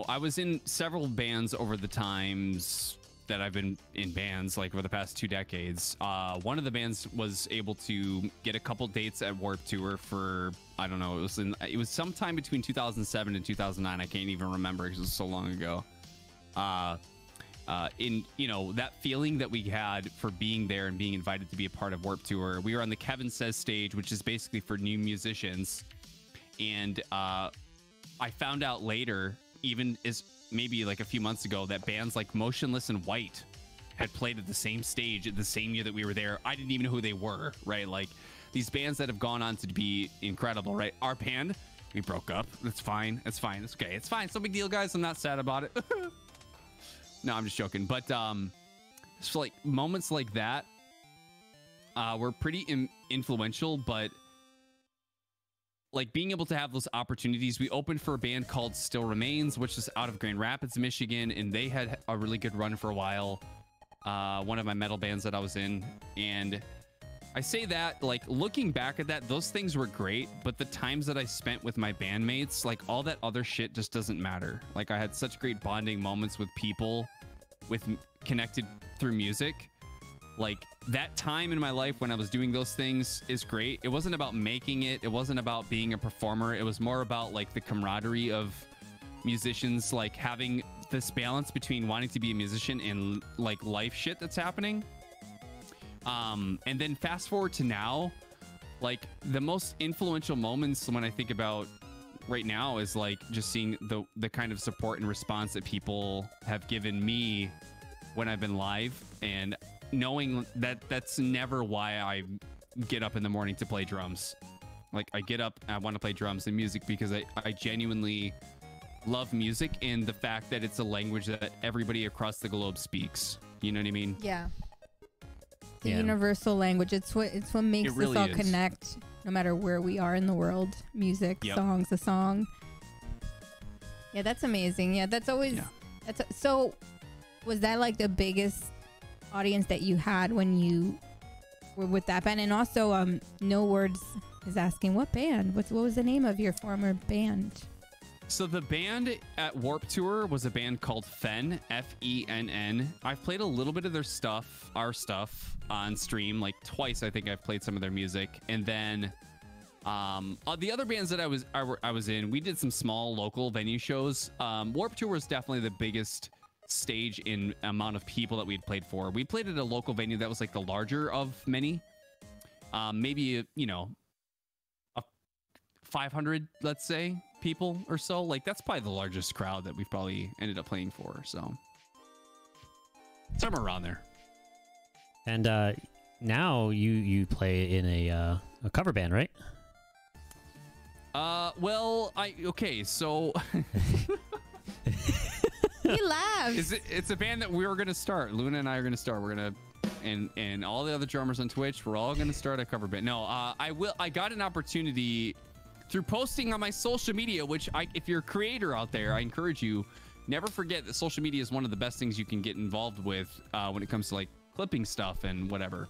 I was in several bands over the times that I've been in bands, like over the past 2 decades. One of the bands was able to get a couple dates at Warped Tour for, I don't know, it was sometime between 2007 and 2009. I can't even remember because it was so long ago. That feeling that we had for being there and being invited to be a part of Warped Tour. We were on the Kevin Says stage, which is basically for new musicians. And I found out later, even as maybe like a few months ago, that bands like Motionless and White had played at the same stage at the same year that we were there. I didn't even know who they were, right? Like these bands that have gone on to be incredible, right? Our band, we broke up. That's fine. It's fine. It's okay. It's fine. It's no big deal, guys. I'm not sad about it. No, I'm just joking. But so like moments like that were pretty influential, but like being able to have those opportunities. We opened for a band called Still Remains, which is out of Grand Rapids, Michigan, and they had a really good run for a while. One of my metal bands that I was in. And I say that, like, looking back at that, those things were great, but the times that I spent with my bandmates, like, all that other shit just doesn't matter. Like, I had such great bonding moments with people connected through music. Like, that time in my life when I was doing those things is great. It wasn't about making it. It wasn't about being a performer. It was more about, like, the camaraderie of musicians, like, having this balance between wanting to be a musician and, like, life shit that's happening. And then fast forward to now, like, the most influential moments when I think about right now is, like, just seeing the kind of support and response that people have given me when I've been live, and knowing that that's never why I get up in the morning to play drums. Like, I get up and I want to play drums and music because I genuinely love music and the fact that it's a language that everybody across the globe speaks. You know what I mean? Yeah. The universal language. It's what makes really us all is. connect, no matter where we are in the world. Music, songs, a song. Yeah, that's amazing. Yeah, that's always. Yeah. So, was that like the biggest audience that you had when you were with that band? And also, No Words is asking, what band? What was the name of your former band? So the band at Warped Tour was a band called Fenn, Fenn. I've played a little bit of their stuff, our stuff, on stream. Like twice, I think I've played some of their music. And then the other bands that I was in, we did some small local venue shows. Warped Tour was definitely the biggest stage in amount of people that we'd played for. We played at a local venue that was like the larger of many. Maybe, a 500, let's say, people or so. Like, that's probably the largest crowd that we've probably ended up playing for. So somewhere around there. And now you play in a cover band, right? Okay, so He laughs. It's a band that we were gonna start. Luna and I are gonna start. We're gonna, and all the other drummers on Twitch, we're all gonna start a cover band. No, I got an opportunity through posting on my social media, which if you're a creator out there, I encourage you, never forget that social media is one of the best things you can get involved with when it comes to like clipping stuff and whatever.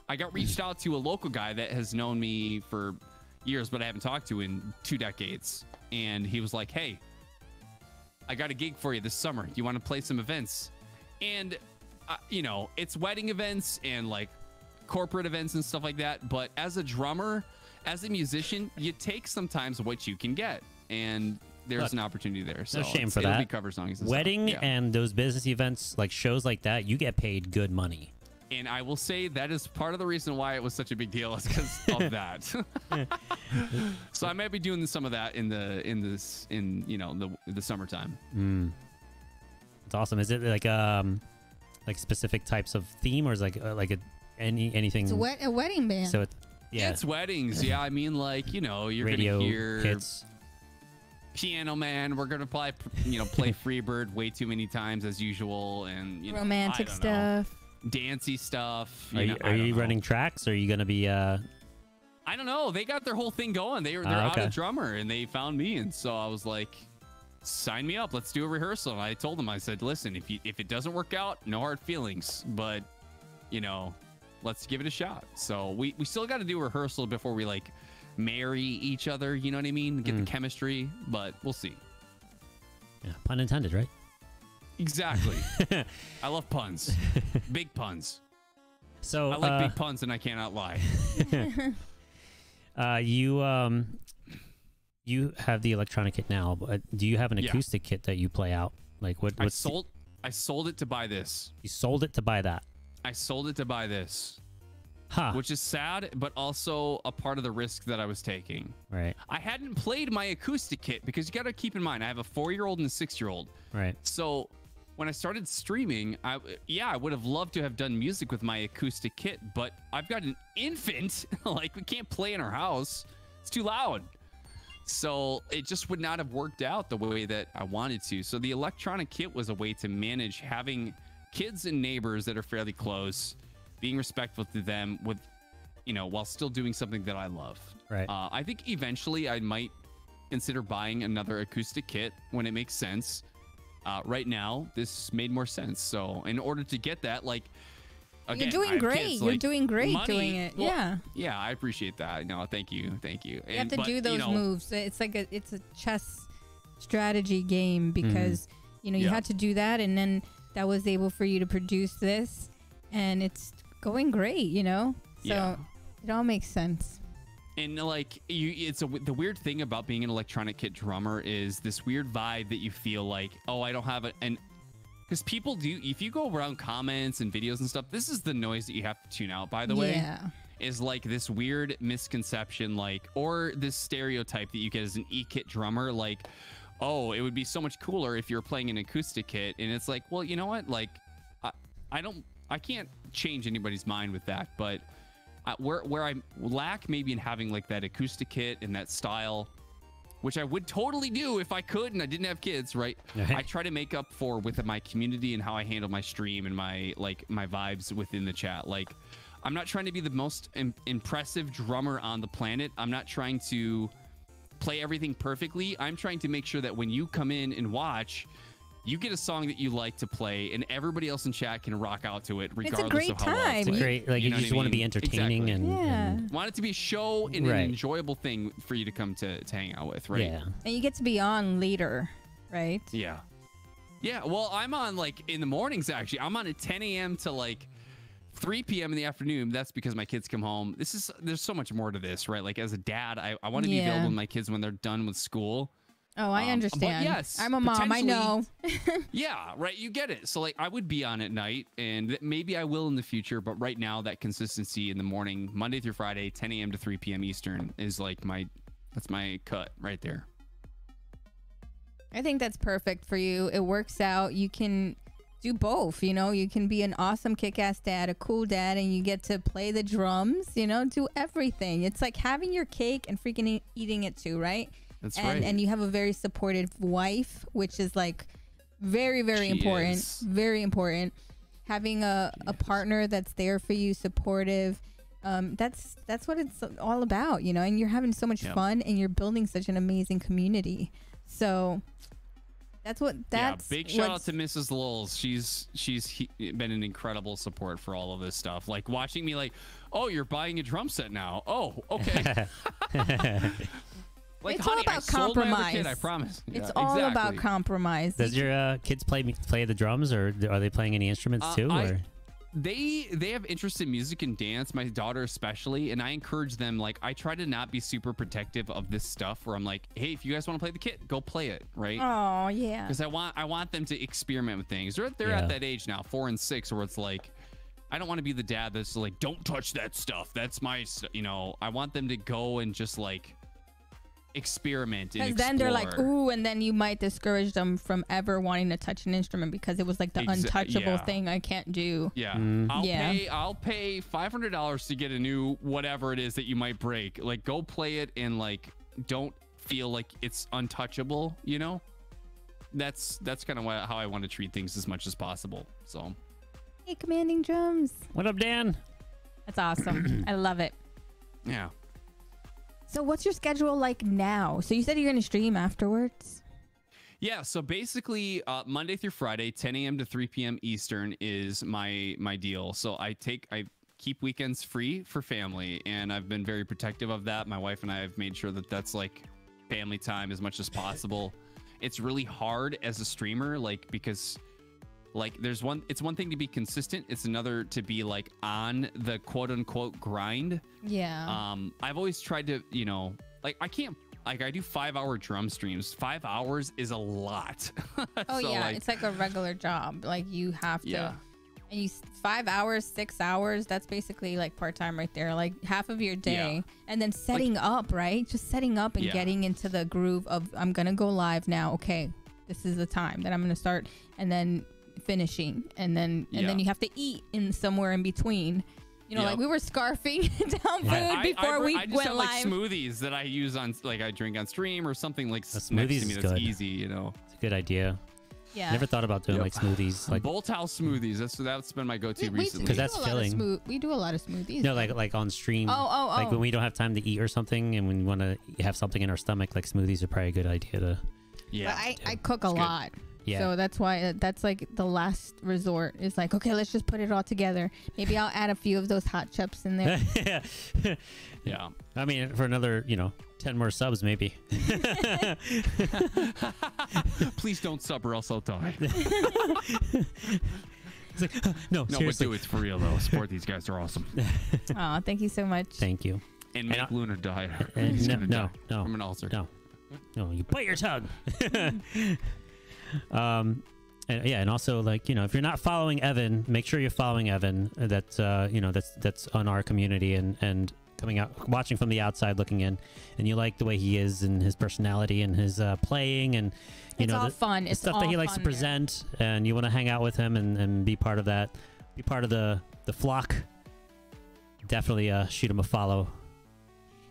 I got reached out to a local guy that has known me for years, but I haven't talked to in 2 decades. And he was like, hey, I got a gig for you this summer. Do you want to play some events? And, it's wedding events and like corporate events and stuff like that. But as a drummer, as a musician, you take sometimes what you can get. And there's an opportunity there. So no shame for it'll that. Be cover songs and Wedding stuff. Yeah. and those business events, like shows like that, you get paid good money. And I will say that is part of the reason why it was such a big deal, is because of that. So I might be doing some of that in the summertime. It's awesome. Is it like specific types of theme, or is it like anything? It's a wedding band. So Yeah. It's weddings. Yeah, I mean, like, you know, you're Radio gonna hear hits. Piano Man. We're gonna play Freebird way too many times as usual, and you know, Romantic I don't know, stuff. dancey stuff. Are I you don't know. running tracks? Or are you gonna be? I don't know. They got their whole thing going. They're out okay. of drummer, and they found me, and so I was like, sign me up. Let's do a rehearsal. And I told them, I said, listen, if it doesn't work out, no hard feelings, but you know, let's give it a shot. So we still got to do a rehearsal before we like marry each other. You know what I mean? Get the chemistry, but we'll see. Yeah, pun intended, right? Exactly. I love puns. Big puns. So I like big puns, and I cannot lie. You have the electronic kit now, but do you have an acoustic kit that you play out? Like what? I sold it to buy this. You sold it to buy that. I sold it to buy this. Huh. Which is sad, but also a part of the risk that I was taking. Right. I hadn't played my acoustic kit because you got to keep in mind, I have a 4-year-old and a 6-year-old. Right. So when I started streaming, I would have loved to have done music with my acoustic kit, but I've got an infant. Like, we can't play in our house. It's too loud. So it just would not have worked out the way that I wanted to. So the electronic kit was a way to manage having kids and neighbors that are fairly close, being respectful to them with, you know, while still doing something that I love. Right. I think eventually I might consider buying another acoustic kit when it makes sense. Right now, this made more sense. So in order to get that, like, again, You're doing great. You're doing great doing it. Well, yeah. Yeah, I appreciate that. No, thank you. You have to do those moves. It's like it's a chess strategy game because you know you had to do that, and then that was able for you to produce this, and it's going great. You know, so it all makes sense. And like the weird thing about being an electronic kit drummer is this weird vibe that you feel like, oh, I don't have it, and because people do, if you go around comments and videos and stuff, this is the noise that you have to tune out, by the way. Is like this weird misconception, like, or this stereotype that you get as an E-kit drummer, like, oh, it would be so much cooler if you're playing an acoustic kit. And it's like, well, you know what? Like, I can't change anybody's mind with that. But where I lack maybe in having like that acoustic kit and that style, which I would totally do if I could and I didn't have kids, right? I try to make up for with my community and how I handle my stream and my vibes within the chat. Like, I'm not trying to be the most impressive drummer on the planet. I'm not trying to play everything perfectly. I'm trying to make sure that when you come in and watch, you get a song that you like to play, and everybody else in chat can rock out to it, regardless great of how well time. it's It's great. Like, you just want to be entertaining and want it to be a show and an enjoyable thing for you to come to hang out with, right? Yeah. And you get to be on later, right? Yeah. Yeah. Well, I'm on like in the mornings, actually. I'm on at 10 a.m. to like 3 p.m. in the afternoon. That's because my kids come home. There's so much more to this, right? Like, as a dad, I want to be available with my kids when they're done with school. Oh, I understand. Yes, I'm a mom. I know. Yeah, right. You get it. So like, I would be on at night, and maybe I will in the future. But right now, that consistency in the morning, Monday through Friday, 10 a.m. to 3 p.m. Eastern, is like that's my cut right there. I think that's perfect for you. It works out. You can do both. You know, you can be an awesome kick-ass dad, a cool dad, and you get to play the drums. You know, do everything. It's like having your cake and freaking eating it too, right? That's right. And you have a very supportive wife, which is like very, very important. Very important. Having a partner that's there for you, supportive. That's what it's all about, you know. And you're having so much fun, and you're building such an amazing community. So that's big shout out to Mrs. LuLs. She's been an incredible support for all of this stuff. Like, watching me, like, oh, you're buying a drum set now. Oh, okay. Like, it's honey, all about I sold my other compromise. kid, I promise. It's all about compromise. Does your kids play the drums, or are they playing any instruments too? Or? They have interest in music and dance, my daughter especially, and I encourage them. Like, I try to not be super protective of this stuff, where I'm like, hey, if you guys want to play the kit, go play it, right? Oh yeah. Because I want them to experiment with things. They're at that age now, 4 and 6, where it's like, I don't want to be the dad that's like, don't touch that stuff. That's my stuff. You know, I want them to go and just like experiment and Because then they're like, explore. ooh, and then you might discourage them from ever wanting to touch an instrument because it was like the untouchable yeah. thing I can't do. Yeah, Mm. I'll pay $500 to get a new whatever it is that you might break. Like, go play it and like don't feel like it's untouchable. You know, that's kind of how I want to treat things as much as possible. So, Hey, commanding drums. What up, Dan? That's awesome. I love it. yeah. So what's your schedule like now? So you said you're going to stream afterwards? Yeah, so basically Monday through Friday, 10 a.m. to 3 p.m. Eastern is my deal. So I keep weekends free for family, and I've been very protective of that. My wife and I have made sure that that's like family time as much as possible. It's really hard as a streamer, like, because like it's one thing to be consistent, it's another to be like on the quote unquote grind. Yeah. I've always tried to, you know, like I can't, like I do 5-hour drum streams. 5 hours is a lot. Oh So, yeah, like, it's like a regular job. Like you have to, Yeah. and you 5 hours, 6 hours. That's basically like part time right there. Like half of your day, and then setting up, right? Just setting up and Yeah. getting into the groove of I'm gonna go live now. Okay, this is the time that I'm gonna start, and then finishing, and then you have to eat in somewhere in between. You know, Yep. like we were scarfing down food before we I just went have live. like smoothies that I use on, like I drink on stream or something like A next smoothie to is me that's good. easy, you know. It's a good idea. Yeah. Never thought about doing Yep. like smoothies, like Bolt House smoothies. That's been my go-to recently. Because that's filling. We do a lot of smoothies. no, like on stream. Oh. Like when we don't have time to eat or something, and when we want to have something in our stomach, like smoothies are probably a good idea to. Yeah. But I cook a good. lot. Yeah. So that's why that's like the last resort. Is like, okay, let's just put it all together. Maybe I'll add a few of those hot chips in there. Yeah. I mean, for another, 10 more subs, maybe. Please don't sub or else I'll die. It's like, no, No, seriously. but do it for real though. Support these guys. They're awesome. Oh, thank you so much. Thank you. And make And Luna die. And He's no, gonna no, die no, from an ulcer. no, you bite your tongue. And yeah, and also like, if you're not following Evan, make sure you're following Evan. That's that's on our community and coming out, watching from the outside, looking in, and you like the way he is and his personality and his playing, and It's all fun. the It's stuff all that he likes to fun there. present, and you want to hang out with him and be part of that, be part of the flock. Definitely shoot him a follow.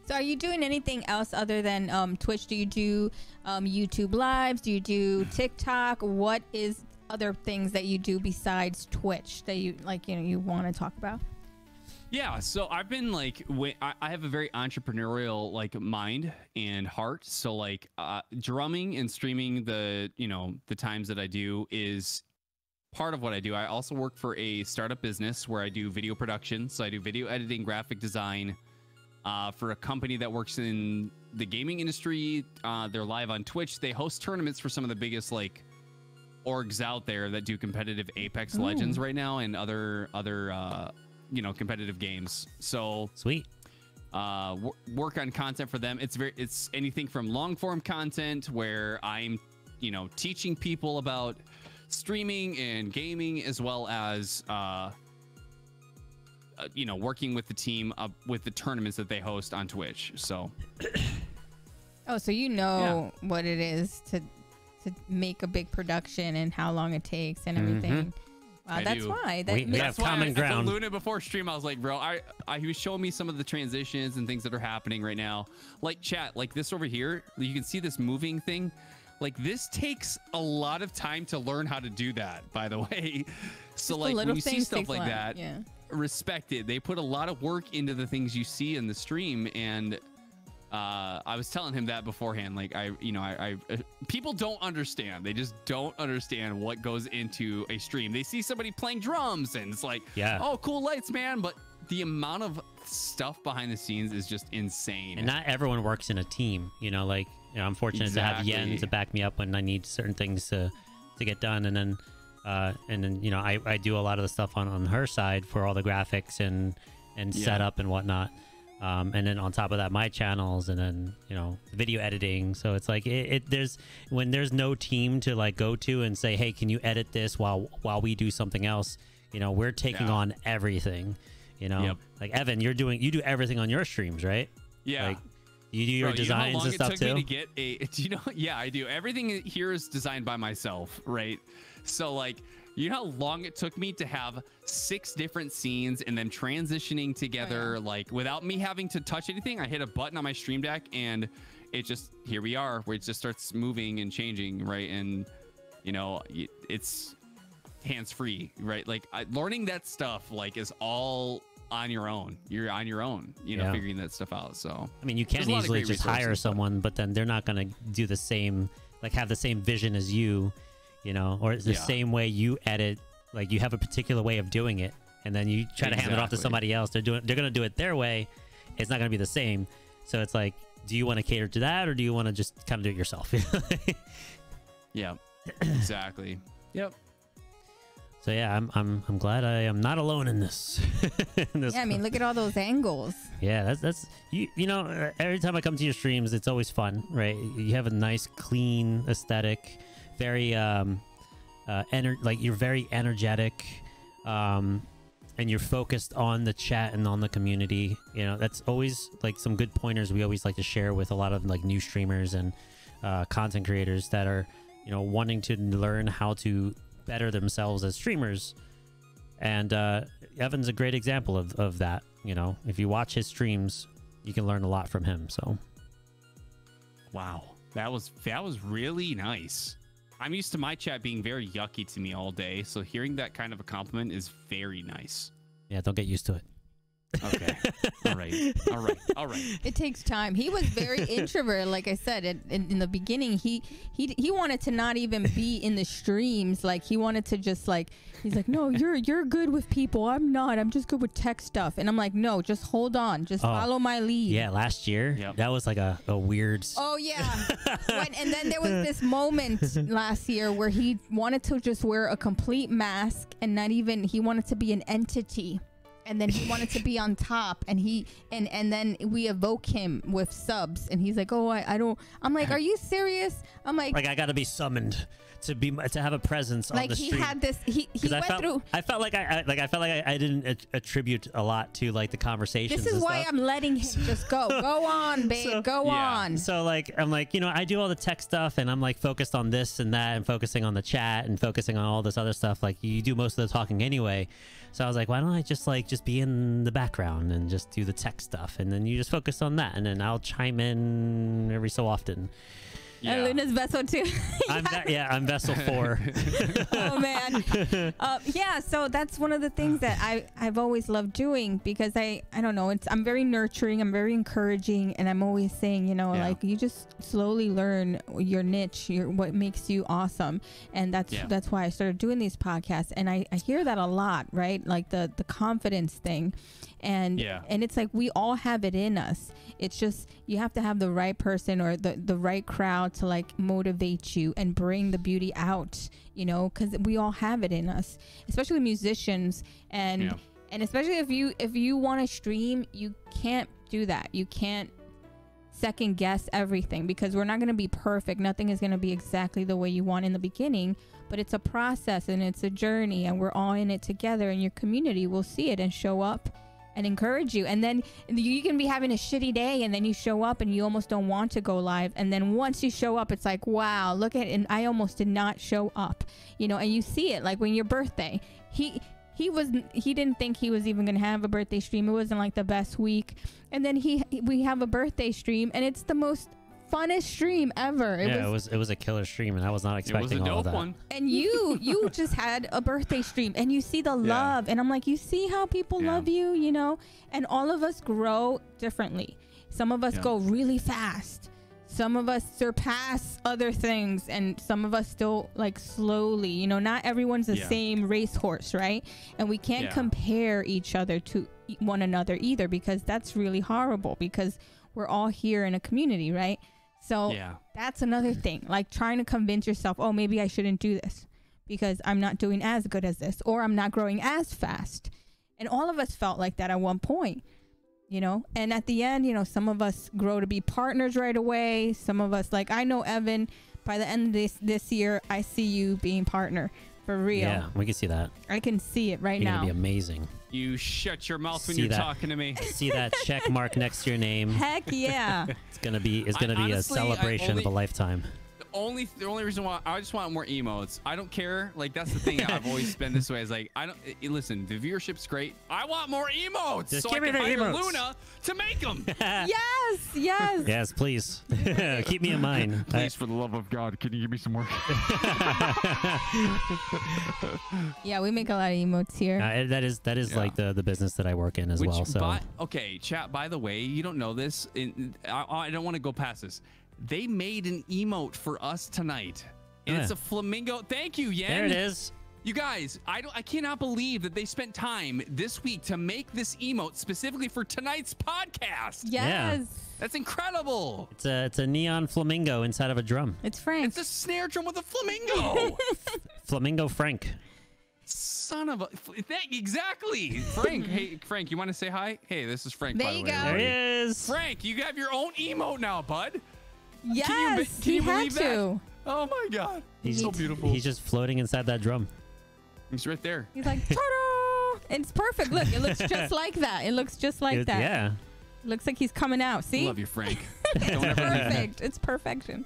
So are you doing anything else other than Twitch? Do you do YouTube lives? Do you do TikTok? What is other things that you do besides Twitch that you you want to talk about? Yeah, so I've been like, I have a very entrepreneurial like mind and heart. So like, drumming and streaming the times that I do is part of what I do. I also work for a startup business where I do video production. So I do video editing, graphic design for a company that works in the gaming industry. They're live on Twitch. They host tournaments for some of the biggest like orgs out there that do competitive Apex Legends right now and other competitive games. So Sweet. work on content for them. It's anything from long form content where I'm teaching people about streaming and gaming, as well as working with the team with the tournaments that they host on Twitch. So Oh, so you know what it is to make a big production and how long it takes and everything. Wow, I that's do. why. We have that's why common I ground. told Luna before stream, I was like, bro, he was showing me some of the transitions and things that are happening right now. Like chat, like this over here, you can see this moving thing. Like this takes a lot of time to learn how to do that, by the way. So Just the like little when you see things stuff takes like a lot, that, yeah. respect it. They put a lot of work into the things you see in the stream, and I was telling him that beforehand. Like I people don't understand. They just don't understand what goes into a stream. They see somebody playing drums and it's like, Yeah. oh, cool lights, man. But the amount of stuff behind the scenes is just insane. And not everyone works in a team. I'm fortunate to have Yen Exactly. to back me up when I need certain things to get done, and then I do a lot of the stuff on her side for all the graphics and setup and whatnot. And then on top of that, my channels, and then video editing. So it's like there's no team to like go to and say, hey, can you edit this while we do something else? We're taking on everything. Yep. Like Evan, you do everything on your streams, right? Yeah. Like You do your Bro, designs and stuff too? Me to get a, do you know? Yeah, I do. Everything here is designed by myself, right? So like, you know how long it took me to have 6 different scenes and then transitioning together, like without me having to touch anything. I hit a button on my Stream Deck and it just, here we are, where it just starts moving and changing, right? And you know, it's hands-free, right? Like learning that stuff like is all on your own. You're on your own, you know, figuring that stuff out. So I mean, you can easily just hire someone, but then they're not going to do the same, like have the same vision as you, you know, or it's the same way you edit. Like you have a particular way of doing it, and then you try to hand it off to somebody else. They're going to do it their way. It's not going to be the same. So it's like, do you want to cater to that, or do you want to just kind of do it yourself? Yeah, exactly. Yep. So yeah, I'm glad I am not alone in this. Yeah, I mean, look at all those angles. Yeah, that's you know, every time I come to your streams, it's always fun, right? You have a nice, clean aesthetic, very like you're very energetic, and you're focused on the chat and on the community. You know, that's always like some good pointers we always like to share with a lot of like new streamers and content creators that are, you know, wanting to learn how to better themselves as streamers. And Evan's a great example of that. You know, if you watch his streams, you can learn a lot from him. So wow, that was really nice. I'm used to my chat being very yucky to me all day, so hearing that kind of a compliment is very nice. Yeah, don't get used to it. Okay. All right. It takes time. He was very introvert, like I said in the beginning. He wanted to not even be in the streams. Like he wanted to just like, he's like, no, you're good with people. I'm not. I'm just good with tech stuff. And I'm like, no, just hold on. Just follow my lead. Yeah, last year that was like a weird. Oh yeah. And then there was this moment last year where he wanted to just wear a complete mask and not even. He wanted to be an entity. And then he wanted to be on top, and and then we evoke him with subs, and he's like, "Oh, I don't." I'm like, "Are you serious?" I'm like, I got to be summoned to have a presence on the stream. Like he had this. He went through. I felt like I didn't attribute a lot to like the conversations. This is why I'm letting him just go. Go on, babe. Go on. So like I'm like, you know, I do all the tech stuff, and I'm like focused on this and that, and focusing on the chat, and focusing on all this other stuff. Like you do most of the talking anyway. So I was like, why don't I just be in the background and just do the tech stuff, and then you just focus on that, and then I'll chime in every so often. Yeah. And Luna's vessel too. I'm vessel 4. Oh man. Yeah, so that's one of the things that I've always loved doing, because I don't know, I'm very nurturing, I'm very encouraging, and I'm always saying, you know, like you just slowly learn your niche, what makes you awesome. And that's why I started doing these podcasts. And I hear that a lot, right? Like the confidence thing. And it's like we all have it in us. It's just you have to have the right person or the right crowd to like motivate you and bring the beauty out, you know, because we all have it in us, especially musicians. And especially if you want to stream, you can't do that. You can't second guess everything, because we're not going to be perfect. Nothing is going to be exactly the way you want in the beginning, but it's a process and it's a journey, and we're all in it together, and your community will see it and show up and encourage you. And then you can be having a shitty day, and then you show up and you almost don't want to go live, and then once you show up, it's like, wow, look at it, and I almost did not show up, you know. And you see it like when your birthday, he didn't think he was even gonna have a birthday stream. It wasn't like the best week, and then we have a birthday stream, and it's the most funnest stream ever. It was a killer stream, and I was not expecting all of that. One. And you just had a birthday stream, and you see the love, and I'm like, you see how people love you, you know. And all of us grow differently. Some of us go really fast, some of us surpass other things, and some of us still like slowly, you know. Not everyone's the same racehorse, right? And we can't compare each other to one another either, because that's really horrible, because we're all here in a community, right? So that's another thing, like trying to convince yourself, oh, maybe I shouldn't do this because I'm not doing as good as this, or I'm not growing as fast. And all of us felt like that at one point, you know. And at the end, you know, some of us grow to be partners right away. Some of us, like I know Evan, by the end of this year, I see you being partner. For real. Yeah, we can see that. I can see it right You're now. gonna be amazing. You shut your mouth when See you're that? talking to me. See that check mark next to your name? Heck yeah. It's gonna be Honestly, a celebration of a lifetime. The only reason why I just want more emotes. I don't care. Like, that's the thing I've always been this way. Is like, I don't listen. The viewership's great. I want more emotes. Just so give I me can the hire emotes. Luna to make them. Yes. Yes. Yes, please. Keep me in mind. Please, for the love of God, can you give me some more? Yeah, we make a lot of emotes here. That is like the business that I work in as well. So Okay, chat. By the way, you don't know this. I don't want to go past this. They made an emote for us tonight, and it's a flamingo. Thank you, Yen. there it is. You guys, I cannot believe that they spent time this week to make this emote specifically for tonight's podcast. Yes. That's incredible. It's a neon flamingo inside of a drum. It's Frank. It's a snare drum with a flamingo. Flamingo Frank. Son of a... Exactly. Frank. Hey, Frank, you want to say hi? Hey, this is Frank, There by the you way. go. There he everybody. is. Frank, you have your own emote now, bud. Yes. Can you he had believe that? to. Oh, my God. He's so beautiful. He's just floating inside that drum. He's right there. He's like, ta-da! It's perfect. Look, it looks just like that. It looks just like that. Yeah. Looks like he's coming out. See? Love you, Frank. It's Don't ever leave me. perfect. It's perfection.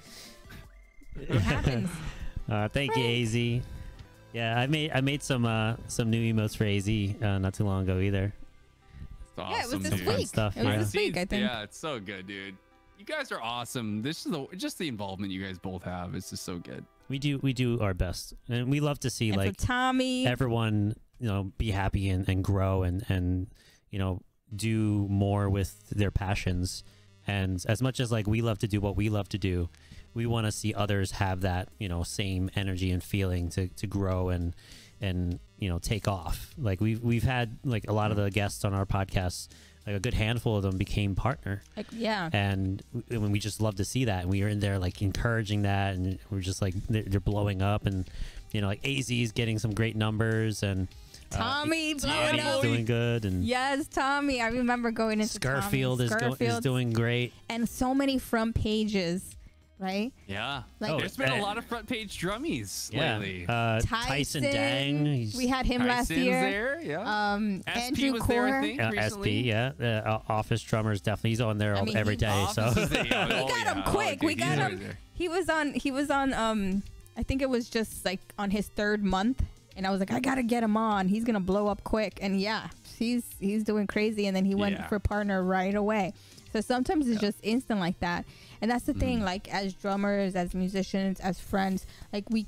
It happens. Thank you, AZ. Yeah, I made some new emotes for AZ not too long ago either. It's awesome, Yeah, it was this dude. Fun week. stuff, It was yeah. this week, I think. Yeah, it's so good, dude. You guys are awesome. This is just the involvement you guys both have. It's just so good. We do our best, and we love to see And like for Tommy. everyone be happy and grow and do more with their passions. And as much as like we love to do what we love to do, we want to see others have that same energy and feeling to grow and take off. Like we've had like a lot of the guests on our podcast, like a good handful of them became partner, Like, yeah. and when we just love to see that, and we are in there like encouraging that, and we're just like they're blowing up, and like AZ is getting some great numbers, and Tommy blowing Tommy's up. doing good, and Yes, Tommy. I remember going into Scarfield is doing great. and so many front pages, right? Yeah. Like- There's been a lot of front page drummies Yeah, lately. Tyson Dang, We had him last Tyson's year. there, yeah. SP Andrew was there, I Core. think, SP, recently. yeah, office drummers definitely. He's on there I mean, every day. Office So is there, yeah. We Oh, got yeah. him Oh, quick. dude, We got he's right him. there. He was on I think it was just like on his 3rd month, and I was like, I gotta get him on. He's gonna blow up quick. And yeah, he's doing crazy, and then he went Yeah. for partner right away. So sometimes it's just instant like that. And that's the thing, like as drummers, as musicians, as friends, like we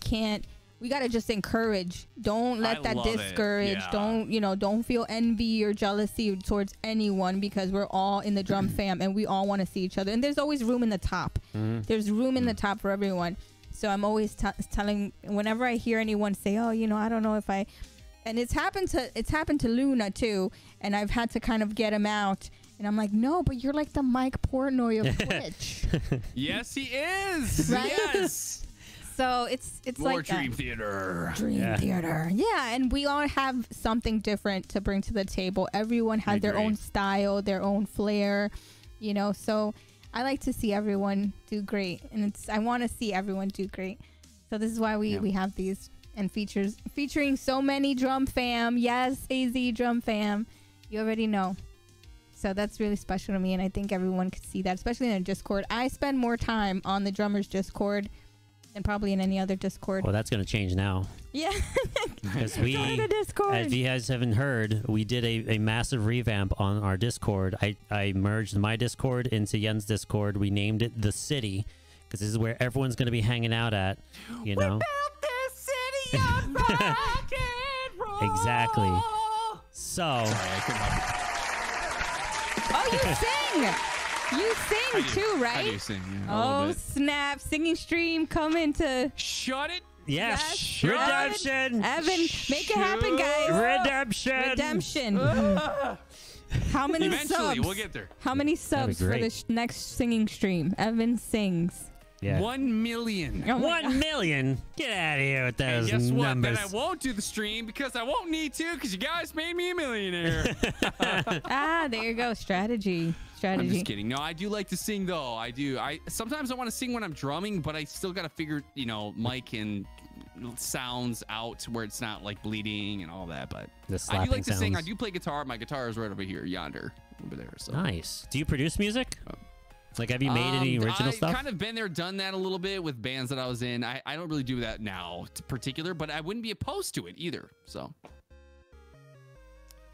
gotta just encourage. Don't let I that love it. discourage. Yeah. Don't feel envy or jealousy towards anyone, because we're all in the drum fam and we all want to see each other. And there's always room in the top. There's room in the top for everyone. So I'm always telling, whenever I hear anyone say, oh, I don't know if I, and it's happened to Luna too, and I've had to kind of get him out. And I'm like, no, but you're like the Mike Portnoy of Twitch. Yes, he is. Right? Yes. So it's More like Dream that. Theater. Dream Theater. Yeah, and we all have something different to bring to the table. Everyone has their agree. own style, their own flair, so I like to see everyone do great, and I want to see everyone do great. So this is why we have these and featuring so many drum fam. Yes, AZ drum fam. You already know. So that's really special to me, and I think everyone could see that, especially in a Discord. I spend more time on the drummers Discord than probably in any other Discord. well, that's going to change now. Yeah. Because Join the Discord. if you guys haven't heard, we did a massive revamp on our Discord. I merged my Discord into Yen's Discord. We named it The City, because this is where everyone's going to be hanging out at, We built this city on rock and roll. Exactly. So, I couldn't help it. Oh, you sing. You sing too, right? I do sing, yeah, a Oh, little bit. snap. Singing stream coming to Shut it. yeah, Yes, redemption. Evan. Make it happen, guys. Redemption. Redemption. How many Eventually, subs? we'll get there. How many subs for great. the next singing stream? Evan sings. Yeah. 1 million. Oh my 1 million. Get out of here with And those guess what? numbers. Then I won't do the stream because I won't need to because you guys made me a millionaire. Ah, there you go. Strategy. I'm just kidding. No, I do like to sing though. I do. Sometimes I want to sing when I'm drumming, but I still got to figure, mic and sounds out where it's not like bleeding and all that. But The I slapping do like to sing. I sounds. do play guitar. My guitar is right over here, yonder, over there. So Nice. Do you produce music? Like, have you made any original I've stuff? kind of been there, done that a little bit with bands that I was in. I don't really do that now, particular, but I wouldn't be opposed to it either. So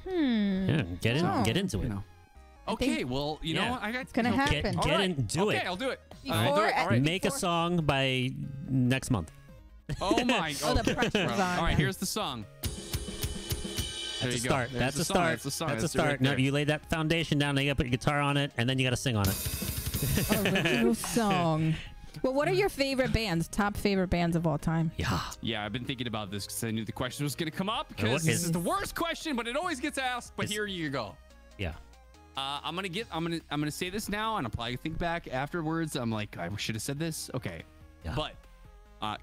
Yeah, get into it. you know. Okay, well, you know Yeah. what? I got It's gonna okay. happen. All Get right. in, do okay, it. I'll do it. Before- I'll do it. All right. Make a song by next month. Oh my! Oh, the okay. pressure's on. All right, here's the song. There That's a you go. start. There's That's the a song. start. That's the song. That's a That's it right start. No, there. you lay that foundation down. Now you gotta put your guitar on it, and then you gotta sing on it. Original song. Well, what are your favorite bands? Top favorite bands of all time? Yeah. Yeah, I've been thinking about this because I knew the question was going to come up. What Because this is- is the worst question, but it always gets asked. But here you go. Yeah. I'm gonna say this now, and I'll probably think back afterwards. I'm like, I should have said this. Okay, Yeah. but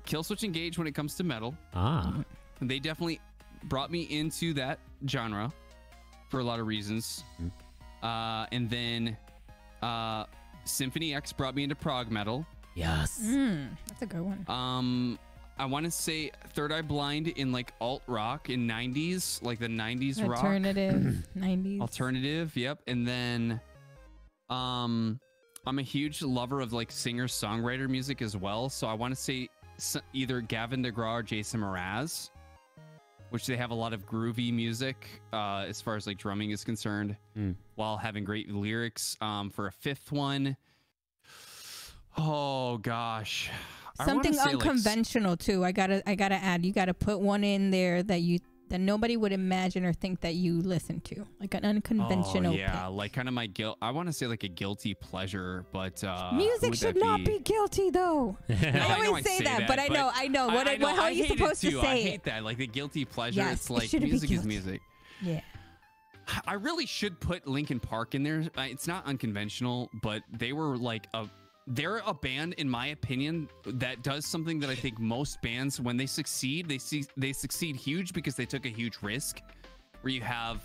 Killswitch Engage when it comes to metal, Ah. they definitely brought me into that genre for a lot of reasons. And then Symphony X brought me into prog metal. Yes. That's a good one. I want to say Third Eye Blind in like alt rock in 90s, like the 90s rock. Alternative 90s. Alternative, yep. And then I'm a huge lover of like singer-songwriter music as well. So I want to say either Gavin DeGraw or Jason Mraz, which they have a lot of groovy music as far as like drumming is concerned, while having great lyrics. For a fifth one, oh gosh. I wanna Something say, like, unconventional too. I gotta add. You gotta put one in there that nobody would imagine or think that you listen to, like an unconventional. Oh, yeah, pick. like kind of my guilt. I want to say like a guilty pleasure, but Music would should that not be guilty though. No, I know always say that, but I know. What, I know, how I are you hate it supposed to too. say I it? hate that, like the guilty pleasure. Yes, It's it like shouldn't be music is guilty. music. Yeah. I really should put Linkin Park in there. It's not unconventional, but they were like they're a band, in my opinion, that does something that I think most bands, when they succeed, they succeed huge because they took a huge risk. Where you have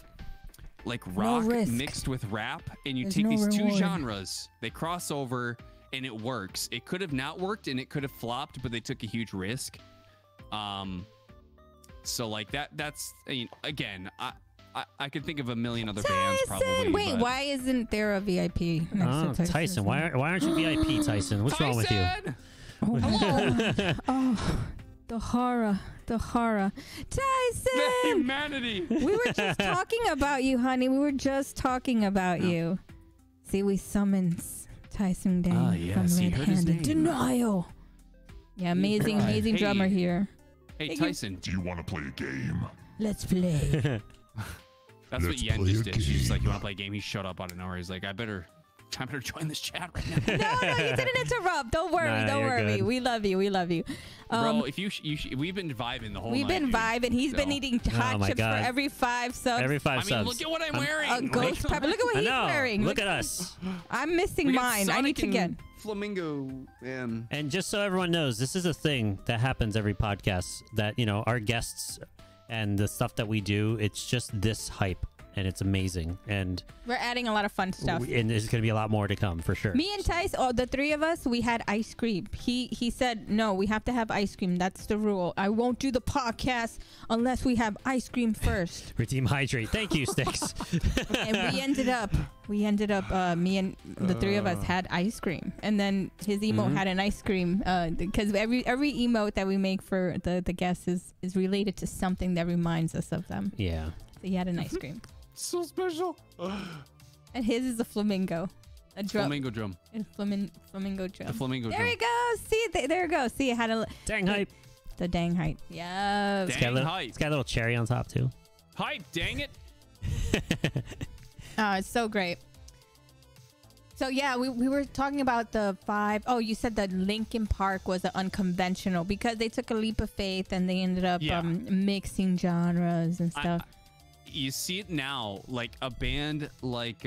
like rock risk. mixed with rap, and you There's take no these two reward. genres, they cross over, and it works. It could have not worked, and it could have flopped, but they took a huge risk. So like that's again, I could think of a million other bands probably. Wait, but- why isn't there a VIP next to Tyson, why aren't you VIP, Tyson? What's wrong with you? Tyson! Oh, the horror. The Tyson! humanity. We were just talking about you, honey. We were just talking about you. See, we summons Tyson Dang Ah, from yes, he Red heard his Handed name. Denial. Yeah, amazing Right. amazing Hey. drummer here. Hey Tyson, Do you want to play a game? Let's play. that's what Let's Yen play just a did. She's just like, game. you want to play a game? He showed up out of nowhere. He's like, I better join this chat right now. No, you didn't interrupt. Don't worry. Nah, don't you're worry. good. We love you. We love you. Bro, if we've been vibing the whole We've night. been dude. vibing. He's been So- eating hot my chips God. for every 5 subs. Every 5 I mean, subs. look at what I'm wearing. Ghost pepper. Look at what I he's know. wearing. Look at us. I'm missing We got mine. I Sonic need to and get. Flamingo and And just so everyone knows, this is a thing that happens every podcast, that, our guests and the stuff that we do, it's just this hype, and it's amazing. And, We're adding a lot of fun stuff. and there's going to be a lot more to come for sure. Me and Tice, the 3 of us, we had ice cream. He said, no, we have to have ice cream. That's the rule. I won't do the podcast unless we have ice cream first. Redeem Hydrate. Thank you, Sticks. And we ended up, me and the 3 of us had ice cream. And then his emote had an ice cream, because every emote that we make for the guests is related to something that reminds us of them. Yeah. So he had an ice cream. so special. And his is a flamingo. A drum. Flamingo drum. A flamingo drum. The flamingo There drum. we go. See, there we go. See, it had Dang hype. the dang height. Yeah. It's got, a Dang little, hype. it's got a little cherry on top, too. Hype, dang it. Oh, it's so great. So yeah, we were talking about the 5. Oh, you said that Linkin Park was an unconventional because they took a leap of faith and they ended up Yeah. mixing genres and stuff. You see it now, like a band like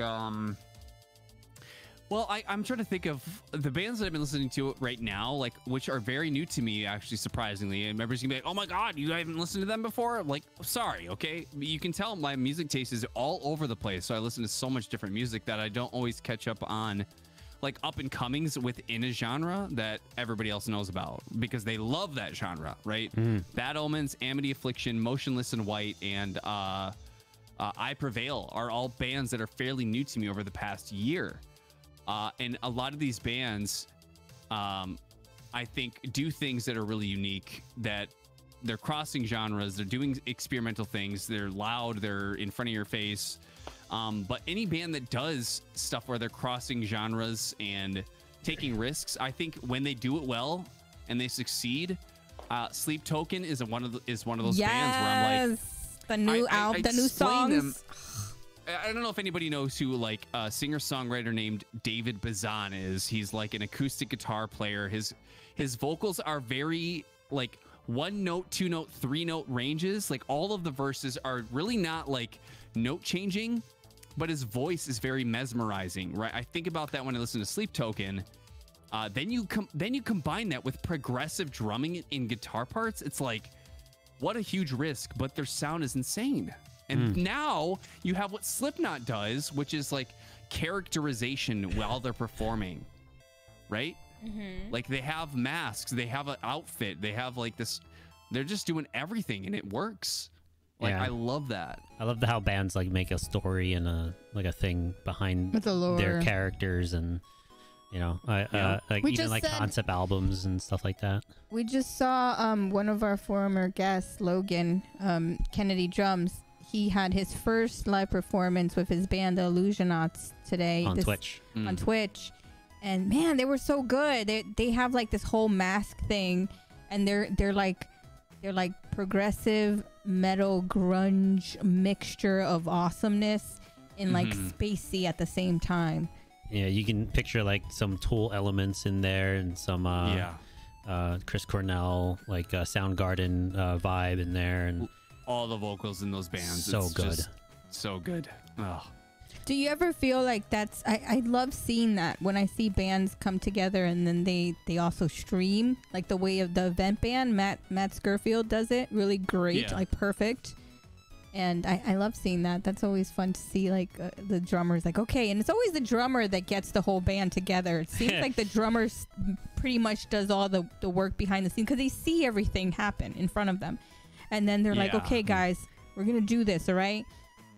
well, I'm trying to think of the bands that I've been listening to right now, like, which are very new to me, actually, surprisingly. And everybody's gonna be like, oh my God, you haven't listened to them before? Like, sorry, okay? You can tell my music taste is all over the place. So I listen to so much different music that I don't always catch up on like up and comings within a genre that everybody else knows about because they love that genre, right? Bad Omens, Amity Affliction, Motionless in White, and I Prevail are all bands that are fairly new to me over the past year. And a lot of these bands, I think, do things that are really unique, that they're crossing genres, they're doing experimental things, they're loud, they're in front of your face. But any band that does stuff where they're crossing genres and taking risks, I think when they do it well and they succeed, Sleep Token is one of those bands where I'm like, the new album, the new songs. I don't know if anybody knows who like a singer-songwriter named David Bazan is. He's like an acoustic guitar player. His vocals are very like 1-note, 2-note, 3-note ranges. Like all of the verses are really not like note changing, but his voice is very mesmerizing, right? I think about that when I listen to Sleep Token. Then you combine that with progressive drumming in guitar parts. It's like, what a huge risk, but their sound is insane. And now you have what Slipknot does, which is like characterization while they're performing, right? Like they have masks, they have an outfit, they have like this, they're just doing everything and it works. Like, Yeah. I love that. I love how bands like make a story and a thing behind With the lore. their characters, and you know, like We even just like said- concept albums and stuff like that. We just saw one of our former guests, Logan Kennedy Drums. He had his first live performance with his band, the Illusionauts, today On Twitch. On Twitch, and man, they were so good. They have like this whole mask thing, and they're like progressive metal grunge mixture of awesomeness and like spacey at the same time. Yeah, you can picture like some Tool elements in there and some Chris Cornell like Soundgarden vibe in there, and All the vocals in those bands. So it's good. just so good. Oh. Do you ever feel like that's I love seeing that when I see bands come together and then they also stream, like the way of the event band Matt Scurfield does it really great, Yeah. like perfect. And I love seeing that. That's always fun to see, like the drummer's like, okay, and it's always the drummer that gets the whole band together. It seems like the drummer pretty much does all the work behind the scenes because they see everything happen in front of them. And then they're like, Yeah. okay, guys, we're going to do this, all right?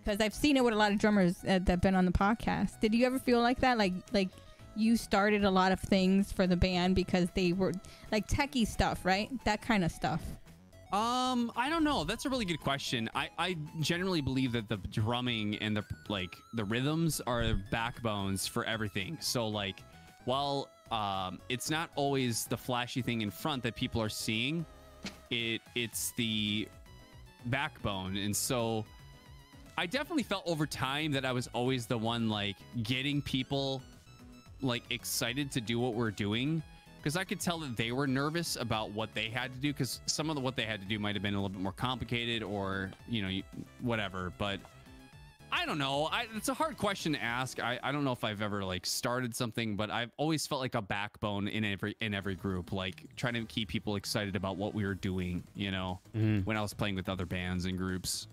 Because I've seen it with a lot of drummers that have been on the podcast. Did you ever feel like that? Like you started a lot of things for the band because they were like techie stuff, right? That kind of stuff. I don't know. That's a really good question. I generally believe that the drumming and the rhythms are the backbones for everything. So like, while it's not always the flashy thing in front that people are seeing, it's the backbone. And so I definitely felt over time that I was always the one like getting people like excited to do what we're doing, because I could tell that they were nervous about what they had to do, because some of what they had to do might have been a little bit more complicated, or whatever. But I don't know. It's a hard question to ask. I don't know if I've ever like started something, but I've always felt like a backbone in every group, like trying to keep people excited about what we were doing, when I was playing with other bands and groups,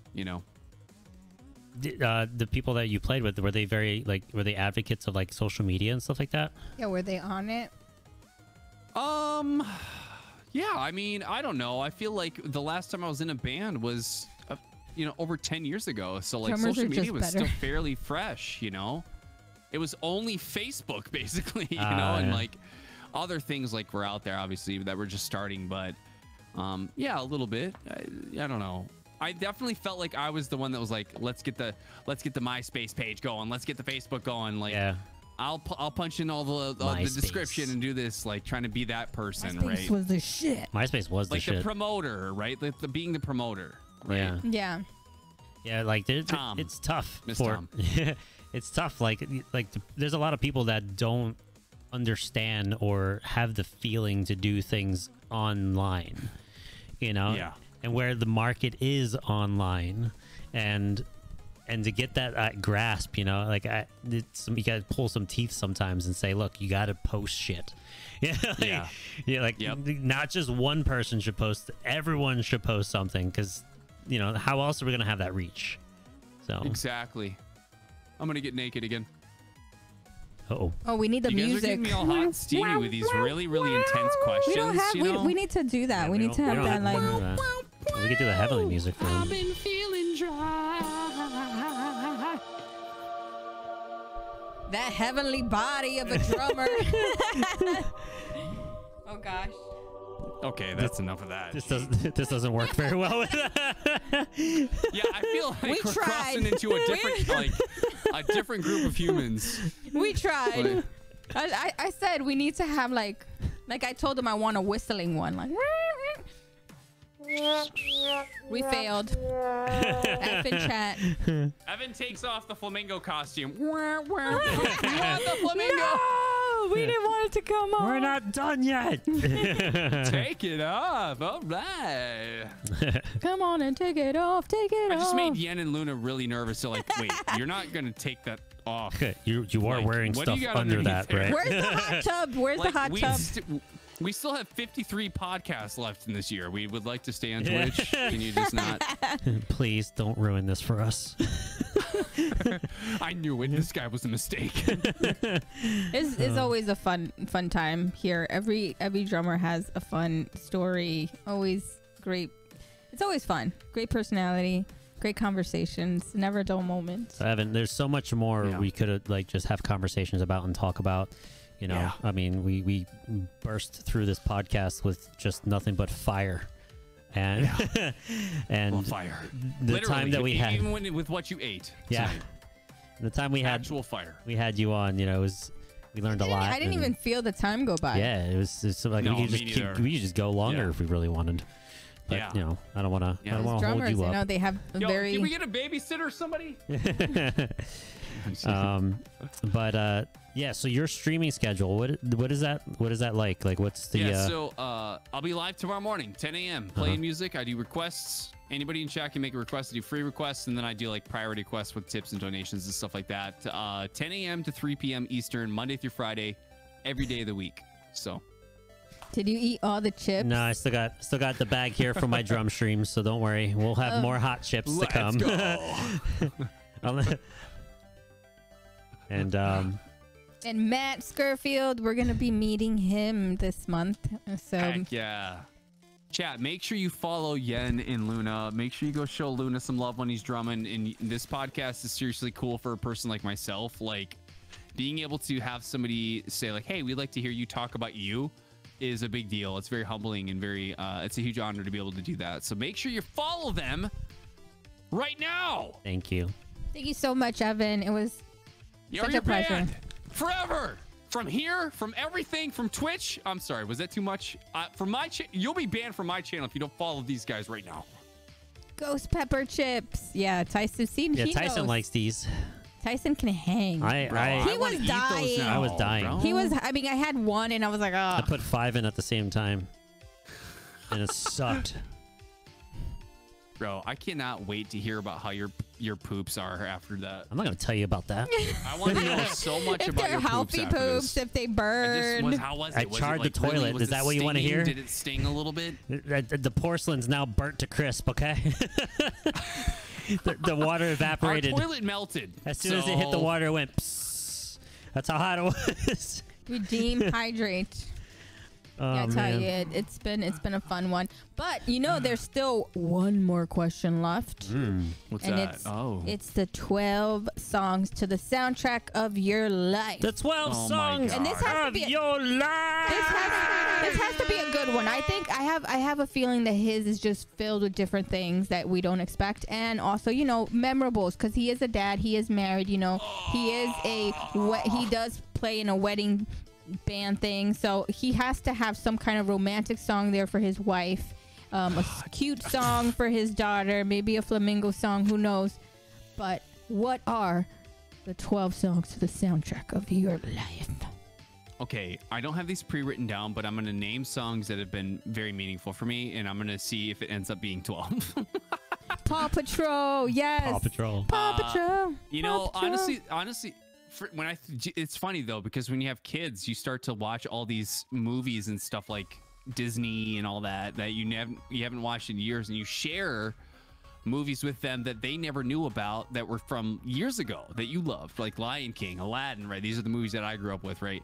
The people that you played with, were they advocates of like social media and stuff like that? Yeah, were they on it? Yeah, I mean, I don't know. I feel like the last time I was in a band was, over 10 years ago. So like Drummers social are media just was still better. fairly fresh, It was only Facebook basically, and yeah. like other things like were out there obviously that were just starting. But yeah, a little bit. I don't know. I definitely felt like I was the one that was like, let's get the MySpace page going. Let's get the Facebook going. Like, Yeah. I'll punch in all the MySpace. description and do this, like trying to be that person, MySpace right? was the shit. MySpace was the Like the shit. promoter, right? Like being the promoter, right? Yeah. Yeah. Yeah, like Tom. it's tough. Miss for Tom. It's tough. Like there's a lot of people that don't understand or have the feeling to do things online, Yeah. and where the market is online, and to get that grasp, you gotta pull some teeth sometimes and say, look, you gotta post shit. Yeah, Yep. Not just one person should post, everyone should post something, because how else are we gonna have that reach? So Exactly. I'm gonna get naked again. Uh-oh. Oh, we need the You guys are music. getting me all hot and steamy with these really, really intense questions. We don't have. you know? We need to do that. we need to have that like. We could do the heavenly music for him. been feeling dry. That heavenly body of a drummer. Oh gosh. Okay, that's enough of that. This doesn't work very well with that. Yeah, I feel like We we're tried. crossing into a different, like, a different group of humans. We tried. Like, I said we need to have like I told him I want a whistling one. Like we failed. F in chat. Evan takes off the flamingo costume. You want the flamingo? No, we didn't want it to come on. We're not done yet. Take it off. All right. Come on and take it off. Take it I off. just made Yen and Luna really nervous. So like, wait, you're not gonna take that off? Okay, you are Like, wearing what do stuff you got under underneath that, there? right? Where's the hot tub? Where's Like, the hot tub? we still have 53 podcasts left in this year. We would like to stay on Twitch. Can you just not? Please don't ruin this for us. I knew it. This guy was a mistake. It's always a fun time here. Every drummer has a fun story. Always great. It's always fun. Great personality. Great conversations. Never a dull moment. So Evan, there's so much more Yeah. we could like just have conversations about and talk about. You know, Yeah. I mean, we burst through this podcast with just nothing but fire, and and Well, fire. the Literally, time that we had, even with what you ate. yeah, tonight. the time we had Actual fire. you on, you know, we learned a lot. I didn't and- even feel the time go by. Yeah, it's like No, we could me neither. we could just go longer Yeah. if we really wanted. But Yeah. you know, I don't want to. Yeah. I don't Those want to hold drummers, you know, up. they have a Yo, very. can we get a babysitter, somebody? But yeah. So your streaming schedule, what is that? What is that like? Like, what's the? Yeah, so I'll be live tomorrow morning, 10 a.m. playing music. I do requests. Anybody in chat can make a request. I do free requests, and then I do like priority requests with tips and donations and stuff like that. 10 a.m. to 3 p.m. Eastern, Monday through Friday, every day of the week. So Did you eat all the chips? No, I still got the bag here for my drum streams, so don't worry. We'll have more hot chips to let's come. go. And And Matt Scurfield, we're gonna be meeting him this month. So Heck yeah. Chat, make sure you follow Yen and Luna. Make sure you go show Luna some love when he's drumming. And this podcast is seriously cool for a person like myself. Like, being able to have somebody say, like, hey, we'd like to hear you talk about you is a big deal. It's very humbling and very, it's a huge honor to be able to do that. So make sure you follow them right now. thank you. thank you so much, Evan. It was You're such your a pleasure. band forever. From here, from everything, from Twitch. I'm sorry, was that too much? From my you'll be banned from my channel if you don't follow these guys right now. Ghost pepper chips. Yeah, Tyson. Seen Yeah, he Tyson knows. likes these. Tyson can hang. Bro, He I was wanna eat those dying. now, I was dying. bro. He was. I mean, I had one, and I was like, I oh. put 5 in at the same time, and it sucked. Bro, I cannot wait to hear about how your poops are after that. I'm not gonna tell you about that. I want to know so much If about they're your healthy poops. after poops, this. if they I just burn. how was it? I Was it, charred the like, really- toilet. was Is it that what you wanna stinging? hear? Did it sting a little bit? The porcelain's now burnt to crisp. Okay. the water evaporated. Our toilet melted. As soon as it hit the so- water, it went. Psst. That's how hot it was. Redeem, hydrate. Oh, Yeah, I tell man. you, it's been a fun one. But you know, there's still one more question left, What's and that? it's the 12 songs to the soundtrack of your life. The 12 Oh my songs God. And this has to of be a- your life. This has to be a good one. I think I have a feeling that his is just filled with different things that we don't expect, and also, you know, memorables, because he is a dad, he is married, you know, he is he does play in a wedding band thing, so he has to have some kind of romantic song there for his wife, a cute song for his daughter, maybe a flamingo song, who knows. But what are the 12 songs to the soundtrack of your life? Okay, I don't have these pre-written down, but I'm going to name songs that have been very meaningful for me, and I'm going to see if it ends up being 12. Paw Patrol, yes. Paw Patrol. Paw Patrol. You Paw know, Patrol. honestly, it's funny though, because when you have kids, you start to watch all these movies and stuff like Disney and all that you haven't watched in years, and you share movies with them that they never knew about that were from years ago that you loved, like Lion King, Aladdin, right? These are the movies that I grew up with, right?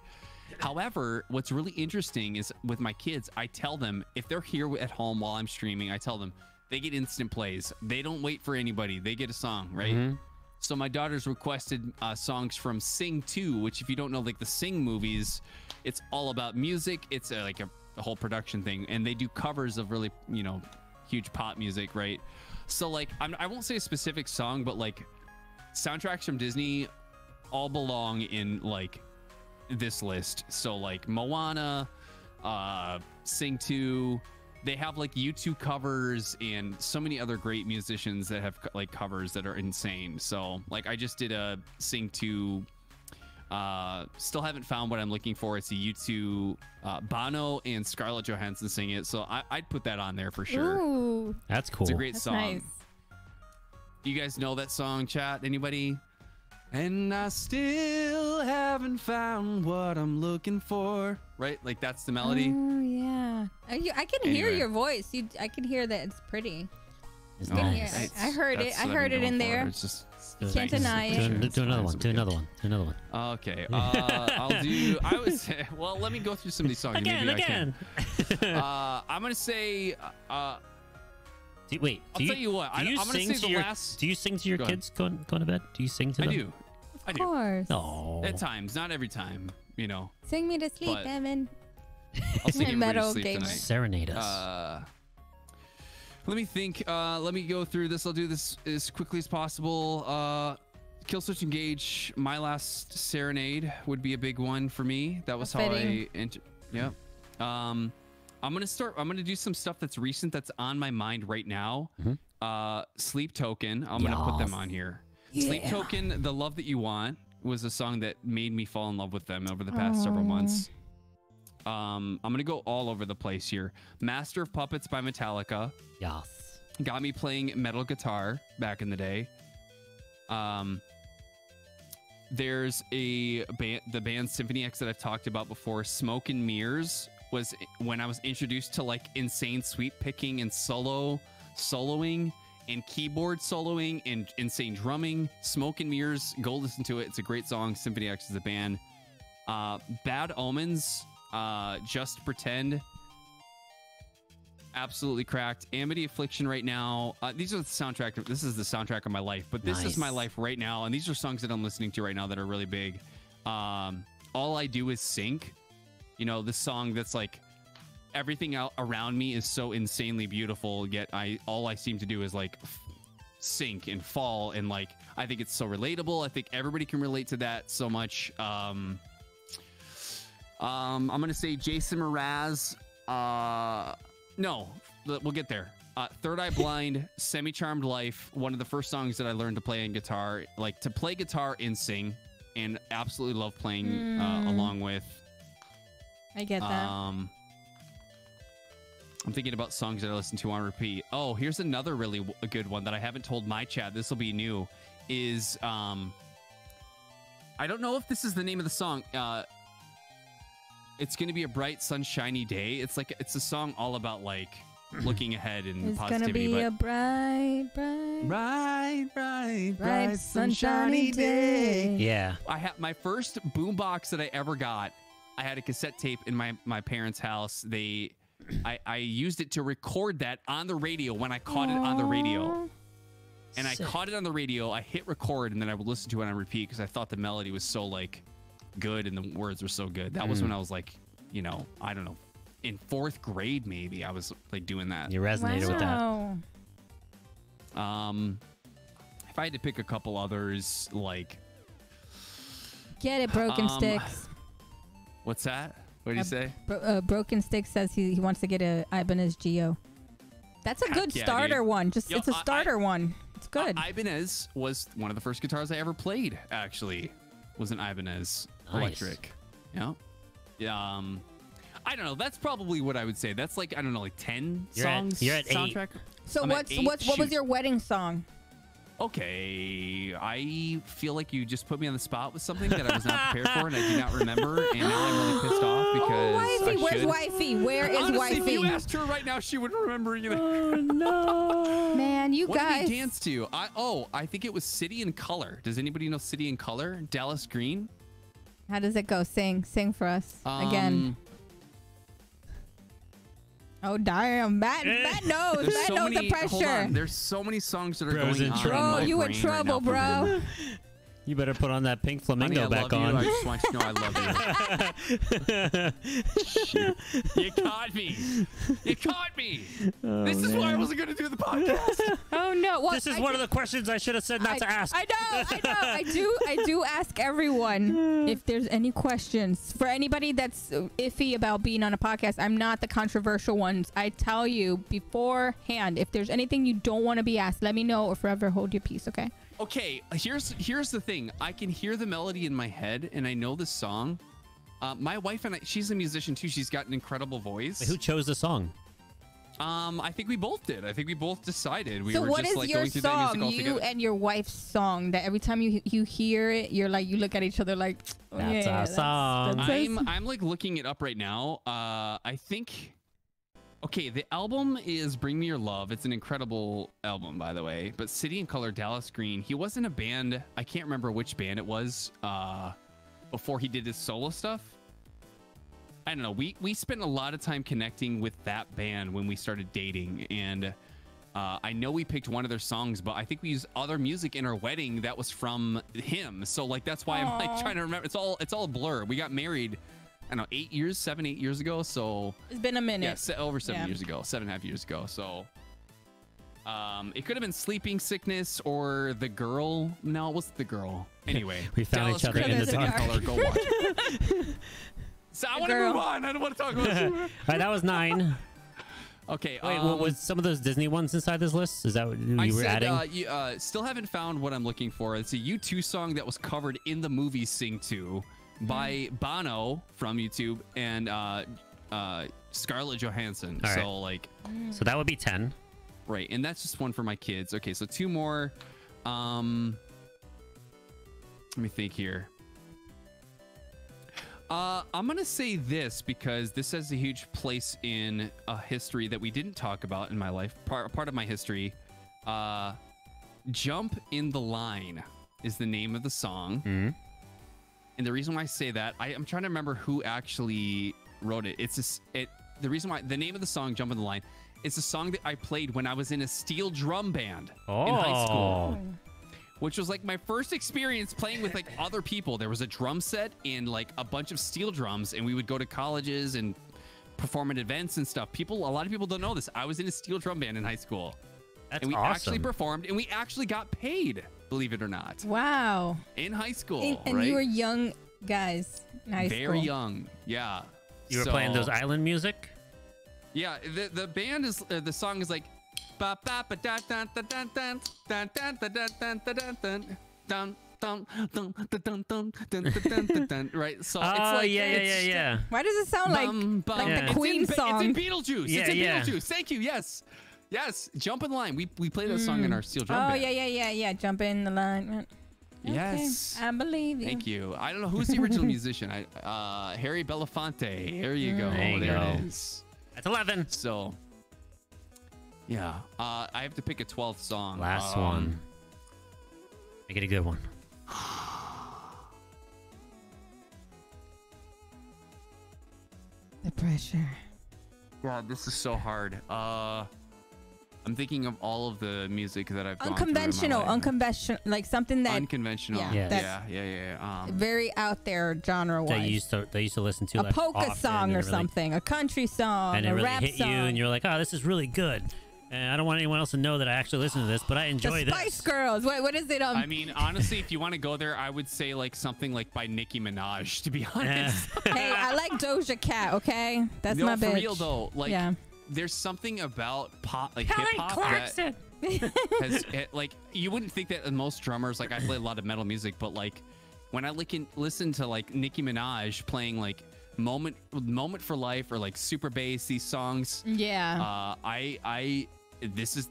However, what's really interesting is with my kids, I tell them if they're here at home while I'm streaming, I tell them they get instant plays. They don't wait for anybody. They get a song, right? So my daughters requested songs from Sing 2, which if you don't know, like the Sing movies, it's all about music. It's like a whole production thing. And they do covers of really, you know, huge pop music, right? So like, I won't say a specific song, but like soundtracks from Disney all belong in like this list. So like Moana, Sing 2, they have like U2 covers and so many other great musicians that have like covers that are insane. So like I just did a Sing 2, still haven't found what I'm looking for. It's a U2, Bono and Scarlett Johansson sing it. So I'd put that on there for sure. Ooh, That's cool. It's a great that's song. nice. Do you guys know that song, chat? Anybody? And I still haven't found what I'm looking for. Right? Like that's the melody. Oh yeah, I can hear Anyway. your voice. I can hear that it's pretty. It's Oh, nice. I heard it. that's I what I've heard been it in going for. there. It's just Do- Can't deny it. Do another one. Do another one. Do another one. Okay. I'll do. I was. Well, let me go through some of these songs. Maybe I can. I'm gonna say. Wait. I'll tell you what. I'm gonna say the last. Do you sing to your Go ahead. kids going to bed? Do you sing to I them? do. I Of do. course. Oh. At times, not every time. You know. Sing me to sleep, But- Evan. I'll sing everybody Metal to sleep gamer. tonight. Serenade us. Let me think. Let me go through this. I'll do this as quickly as possible. Kill Switch Engage. My Last Serenade would be a big one for me. That was how I Fitting. entered. Yep. I'm gonna do some stuff that's recent that's on my mind right now. Sleep Token. I'm gonna put them Yes. on here. Sleep Token, The Love That You Want was a song that made me fall in love with them over the past several months. I'm gonna go all over the place here. Master of Puppets by Metallica Yes. got me playing metal guitar back in the day. There's a band, the band Symphony X that I've talked about before. Smoke and Mirrors was when I was introduced to like insane sweep picking and soloing and keyboard soloing and insane drumming. Smoke and Mirrors, go listen to it. It's a great song. Symphony X is a band. Bad Omens, Just Pretend, absolutely cracked. Amity Affliction right now. These are the soundtrack. This is the soundtrack of my life, but this is my life right now. And these are songs that I'm listening to right now that are really big. All I Do Is Sink. You know, this song that's like everything out around me is so insanely beautiful, yet all I seem to do is like sink and fall. And like, I think it's so relatable. I think everybody can relate to that so much. I'm going to say Jason Mraz. No, we'll get there. Third Eye Blind, Semi-Charmed Life, one of the first songs that I learned to play on guitar, like to play guitar and sing, and absolutely love playing along with. I get that. I'm thinking about songs that I listen to on repeat. Oh, here's another really good one that I haven't told my chat. This will be new. Is I don't know if this is the name of the song. It's gonna be a bright, sunshiny day. It's a song all about like looking ahead and It's positivity. gonna be a But bright, sunshiny day. Yeah. I had my first boombox that I ever got. I had a cassette tape in my parents' house. I used it to record that on the radio when I caught it on the radio. And I caught it on the radio. I hit record and then I would listen to it on repeat because I thought the melody was so like good and the words were so good. That was when I was like, you know, I don't know, in 4th grade maybe. I was like doing that. You resonated with that. If I had to pick a couple others, like Get it, Broken Sticks. what's that? What do you say? Broken Sticks says he wants to get a Ibanez Geo. That's a Heck good yeah, starter dude. one. Just Yo, it's a starter one. It's good. Ibanez was one of the first guitars I ever played. Actually, was an Ibanez electric. Yeah. I don't know. That's probably what I would say. That's like I don't know, like 10 songs. You're at 8. So I'm at what 8. was Shoot. your wedding song? Okay, I feel like you just put me on the spot with something that I was not prepared for and I do not remember, and now I'm really pissed off because Wifey, I where's should. wifey? Where is Honestly, wifey? if you asked her right now, she wouldn't remember either. Oh no. Man, you What guys. did we dance to? I think it was City in Color. Does anybody know City in Color? Dallas Green. How does it go? Sing for us again. Oh damn, Matt knows. There's Matt so knows many, the hold pressure. on. There's so many songs that are Bro's going in on. trouble. in my Bro, you in brain trouble, right now bro. You better put on that pink flamingo Honey, I back love on. You. I just want you to know I love you. Shoot. You caught me. You caught me. This is why I wasn't going to do the podcast. Oh no. Well, This is one of the questions I should have said not to ask. I know. I do ask everyone if there's any questions. For anybody that's iffy about being on a podcast, I'm not the controversial ones. I tell you beforehand, if there's anything you don't want to be asked, let me know or forever hold your peace, okay? Okay, here's the thing. I can hear the melody in my head, and I know the song. My wife and I, she's a musician too. She's got an incredible voice. Wait, who chose the song? I think we both did. I think we both decided. We So were what just is like your going through that music song, all you together. and your wife's song, that every time you hear it, you're like, you look at each other like, oh, That's yeah, our song. that's I'm like looking it up right now. I think. Okay, the album is Bring Me Your Love. It's an incredible album, by the way. But City in Color, Dallas Green, he was in a band. I can't remember which band it was before he did his solo stuff. I don't know. We spent a lot of time connecting with that band when we started dating. And I know we picked one of their songs, but I think we used other music in our wedding that was from him. So like that's why I'm like trying to remember. It's all a blur. We got married, I don't know, 7, 8 years ago. So It's been a minute. yeah, over 7 years ago, 7.5 years ago. So it could have been Sleeping Sickness or The Girl. No, it was The Girl. Anyway, We found each other Green, in the City dark. Color, go watch it. So I want to Girl. move on. I don't want to talk about All right, that was 9. Okay. Wait, what was some of those Disney ones inside this list? Is that what you I were said, adding? you still haven't found what I'm looking for. It's a U2 song that was covered in the movie Sing 2 by Bono from YouTube and Scarlett Johansson. All right. So like, So that would be 10. right, and that's just one for my kids. Okay, so 2 more. Let me think here. I'm gonna say this because this has a huge place in a history that we didn't talk about in my life. Part of my history. Jump in the Line is the name of the song. Mm-hmm. And the reason why I say that, I'm trying to remember who actually wrote it. The reason why the name of the song, Jump in the Line, it's a song that I played when I was in a steel drum band in high school. Which was like my first experience playing with like other people. There was a drum set and like a bunch of steel drums, and we would go to colleges and perform at events and stuff. A lot of people don't know this. I was in a steel drum band in high school. That's and we awesome. actually performed, and we actually got paid, believe it or not, Wow. in high school. And right? you were young guys in high Very school. young. Yeah. You were So- playing those island music? Yeah, the band is the song is like ba ba ba da da da da da da da da da da da da dun dun dun dun dun dun dun, right? So it's like yeah. Why does it sound like Yeah. the Queen song? It's in Beetlejuice. Yeah, It's in yeah. Beetlejuice. Thank you. Yes. Jump in line. We played that song in our steel drum Oh band. yeah. Jump in the line. Okay. Yes. I believe you. Thank you. I don't know who's the original musician. Harry Belafonte. Here you go. There you go. it is. That's 11. So, yeah, I have to pick a 12th song. Last one. Make it a good one. The pressure. God, this is so hard. I'm thinking of all of the music that I've gone through in my Unconventional, life. unconventional, like something that Unconventional. Yeah, Yes. that's Yeah. very out there genre They wise. used to listen to A like, polka often, song and or it really- something, a country song, and it a really rap hit song. you, and you're like, "Oh, this is really good." And I don't want anyone else to know that I actually listen to this, but I enjoy the Spice this. Girls. What is it? I mean, honestly, if you want to go there, I would say like something like by Nicki Minaj, to be honest. Hey, I like Doja Cat. Okay, that's No, my for bitch. real though. Like, yeah. there's something about pop, like hip hop, that has like you wouldn't think that most drummers, like I play a lot of metal music, but like when I listen to like Nicki Minaj playing like Moment for Life or like Super Bass, these songs, Yeah. this is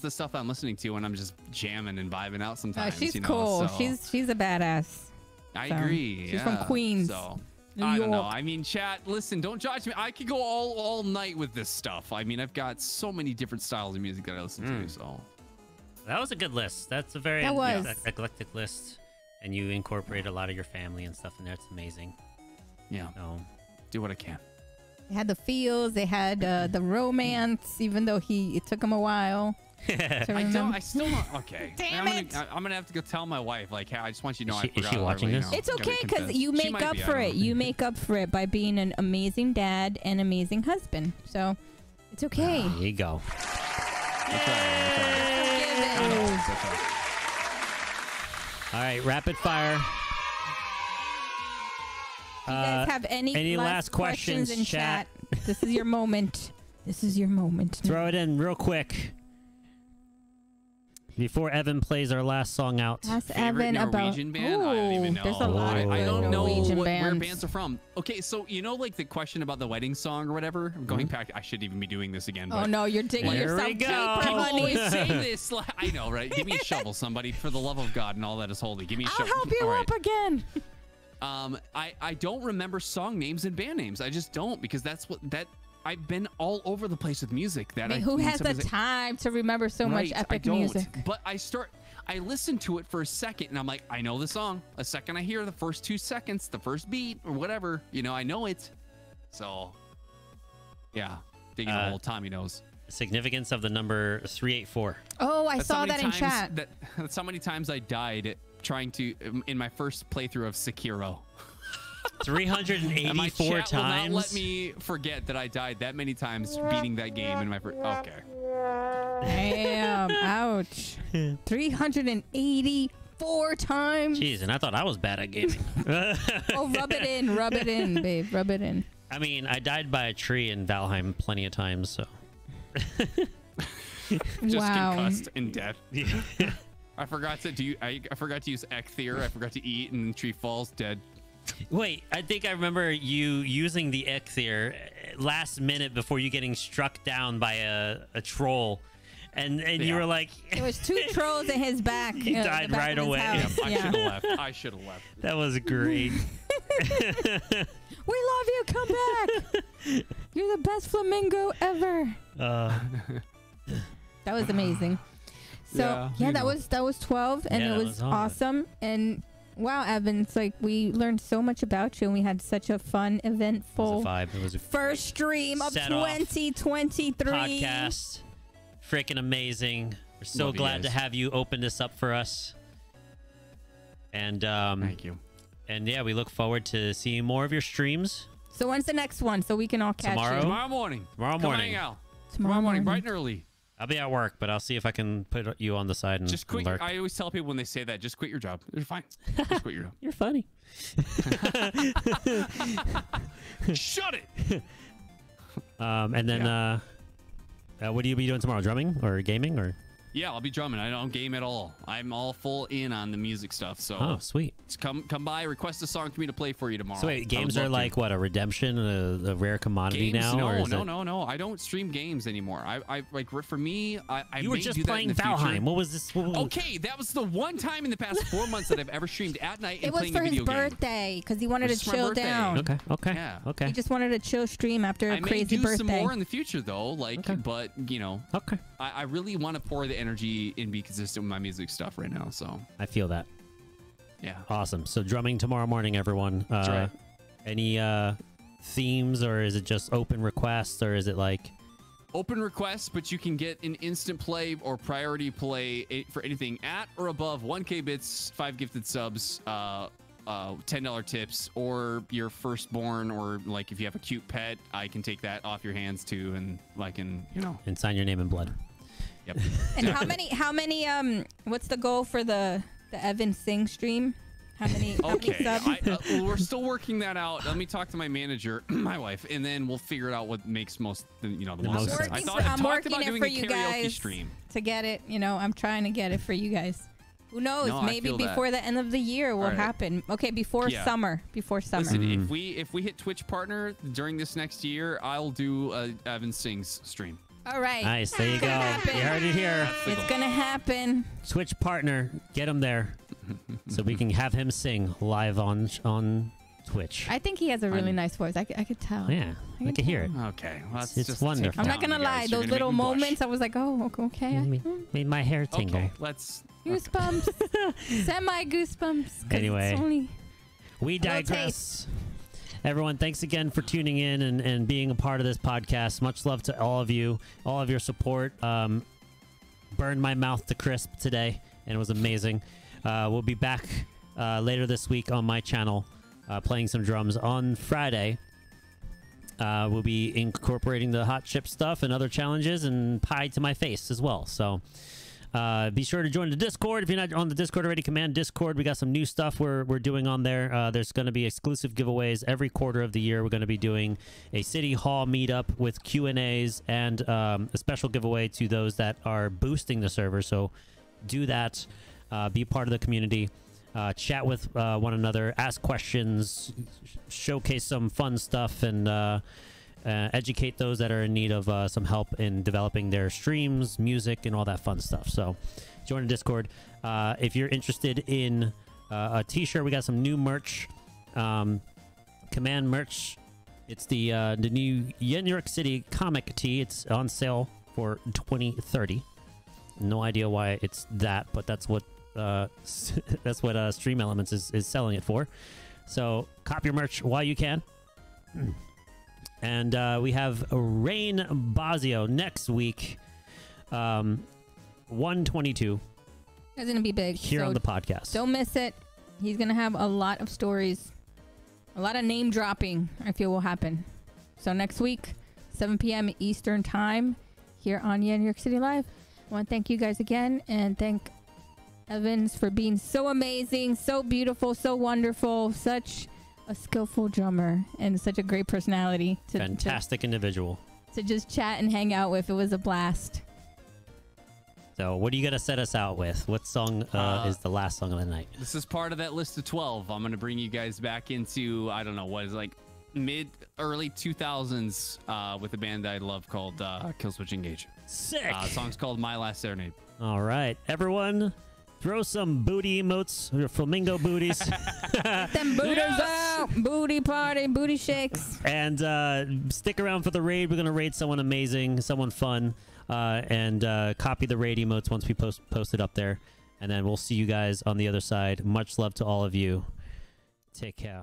the stuff I'm listening to when I'm just jamming and vibing out Oh, sometimes. she's you know? cool. So, She's a badass. I So, agree. she's from yeah. Queens, So New I don't know. York. I mean, chat, listen, don't judge me. I could go all night with this stuff. I mean, I've got so many different styles of music that I listen to. So That was a good list. That's a very That was. eclectic list. And you incorporate a lot of your family and stuff in there. It's amazing. yeah, So, do what I can. They had the feels. They had the romance, even though it took him a while. I still don't. Okay. Damn I'm it. gonna have to go tell my wife. Like, hey, I just want you to know. Is she- I forgot. is she watching you this? know, It's gotta okay because confess. you She make might up be, I for don't it. know. You make up for it by being an amazing dad and amazing husband. So it's okay. there you go. That's right. All right, rapid fire. If you guys have any last questions in chat, this is your moment. This is your moment. Throw it in real quick. Before Evan plays our last song out. Ask Favorite Evan about. Norwegian band? I don't even know. There's a lot of I good don't know Norwegian where bands. bands are from. Okay, so you know, like the question about the wedding song or whatever. I'm going back. I shouldn't even be doing this again. Oh But no, you're digging There yourself we deeper, go. people honey. always say this. Like, I know, right? Give me a shovel, somebody, for the love of God and all that is holy. Give me a I'll shovel. help you All right. up again. I don't remember song names and band names. I just don't, because that's what that. I've been all over the place with music. That I mean, who when has the somebody's like, time to remember so much Right, I epic don't. music? But I listen to it for a second and I'm like, I know the song. A second I hear the first 2 seconds, the first beat or whatever, you know, I know it. So yeah, digging a hole, Tommy knows. Significance of the number 384. Oh, I That's saw how many that in times chat. That's how many times I died trying to in my first playthrough of Sekiro. And my 384 chat will not times. let me forget that I died that many times beating that game in my first. Okay. Damn, ouch. 384 times. Jeez, and I thought I was bad at gaming. Oh, rub it in, babe, rub it in. I mean, I died by a tree in Valheim plenty of times, so. Just Wow. concussed and dead. I forgot to I forgot to use Ecthier. I forgot to eat, and the tree falls dead. Wait, I think I remember you using the Ecthier last minute before you getting struck down by a troll. And you Yeah. were like... There was 2 trolls in his back. He died the back right of his away. house. I Yeah. should have left. I should have left. That was great. We love you. Come back. You're the best flamingo ever. That was amazing. So Yeah, yeah, you that know. was 12, and Yeah, it that was was awesome. awesome. And wow, Evan, it's like we learned so much about you, and we had such a fun, It was eventful a vibe. It was a first stream of Set off 2023. podcast. Freaking amazing. We're so Love you glad to guys. have you open this up for us. And Thank you. and yeah, we look forward to seeing more of your streams So when's the next one? So we can all catch Tomorrow? you. Tomorrow morning. tomorrow Come morning. hang out. Tomorrow morning. bright and early. I'll be at work, but I'll see if I can put you on the side and Just quit. lurk. I always tell people when they say that, just quit your job. You're fine. Just quit your job. You're funny. Shut it. And then what do you be doing tomorrow? Drumming or gaming or? Yeah, I'll be drumming. I don't game at all. I'm all full in on the music stuff. So Oh, sweet. just come by, request a song for me to play for you tomorrow. So wait, I would games are love to. like what, a redemption, a rare commodity Games? now? or is it... No. I don't stream games anymore. I like for me. I You were may just do that playing in the future. Valheim. What was this? What was... Okay, that was the one time in the past 4 months that I've ever streamed at night and It was playing for a his video game. birthday because he wanted It's to my chill birthday. down. Okay. Yeah. Okay. He just wanted a chill stream after I a may crazy do birthday. some more in the future though, like, Okay. but you know, Okay. I really want to pour the energy and be consistent with my music stuff right now. So I feel that. yeah. Awesome. So drumming tomorrow morning, everyone. That's right. Any themes, or is it just open requests, or is it like... Open requests, but you can get an instant play or priority play for anything at or above 1K bits, 5 gifted subs, $10 tips, or your firstborn, or like if you have a cute pet, I can take that off your hands too, and like, and you know. And sign your name in blood. Yep. And how many what's the goal for the Evan Sing stream? How many Okay, subs? we're still working that out. Let me talk to my manager, my wife, and then we'll figure it out what makes the most most sense. sense. I I'm talked working about it doing for a you karaoke guys stream. to get it. I'm trying to get it for you guys. Who knows? No, I Maybe feel that. before the end of the year will All right. happen. Okay, before Yeah. summer. Before summer. Listen, if we hit Twitch partner during this next year, I'll do Evan Sings stream. All right. Nice. There you go. happen. You heard it here. It's gonna happen. Twitch partner, get him there, so we can have him sing live on Twitch. I think he has a really nice voice. I could tell. Yeah, I can hear it. Okay, well, let's It's just wonderful. take it I'm not down, gonna you lie. guys. You're Those gonna little make me blush. moments, I was like, oh, okay. Made my hair tingle. Okay, let's. Goosebumps. Semi goosebumps. 'cause Anyway. it's only We little digress. Everyone, thanks again for tuning in and being a part of this podcast. Much love to all of you, all of your support. Burned my mouth to crisp today, and it was amazing. We'll be back later this week on my channel playing some drums. On Friday, we'll be incorporating the hot chip stuff and other challenges and pie to my face as well. So be sure to join the Discord. If you're not on the Discord already, command Discord. We got some new stuff we're doing on there. There's going to be exclusive giveaways every quarter of the year. We're going to be doing a City Hall meetup with Q&As and a special giveaway to those that are boosting the server. So do that. Be part of the community. Chat with one another. Ask questions. Showcase some fun stuff and educate those that are in need of some help in developing their streams, music, and all that fun stuff. So join the Discord. If you're interested in a t-shirt, we got some new merch. Command merch. It's the new YenYorkCity comic tee. It's on sale for $20.30. No idea why it's that, but that's what Stream Elements is selling it for. So cop your merch while you can. And we have Rain Bazio next week, 122. It's gonna be big Here so on the podcast. Don't miss it. He's gonna have a lot of stories, a lot of name dropping. I feel will happen. So next week, 7 p.m. Eastern time, here on YenYorkCity Live. I want to thank you guys again and thank Evans for being so amazing, so beautiful, so wonderful, such a skillful drummer, and such a great personality. Fantastic individual. To just chat and hang out with. It was a blast. So what are you going to set us out with? What song is the last song of the night? This is part of that list of 12. I'm going to bring you guys back into, I don't know, what is like early 2000s with a band I love called Killswitch Engage. Sick. The song's called My Last Serenade. All right. Everyone, throw some booty emotes, your flamingo booties. Them booters out. Booty party, booty shakes. And stick around for the raid. We're going to raid someone amazing, someone fun. And copy the raid emotes once we post it up there. And then we'll see you guys on the other side. Much love to all of you. Take care.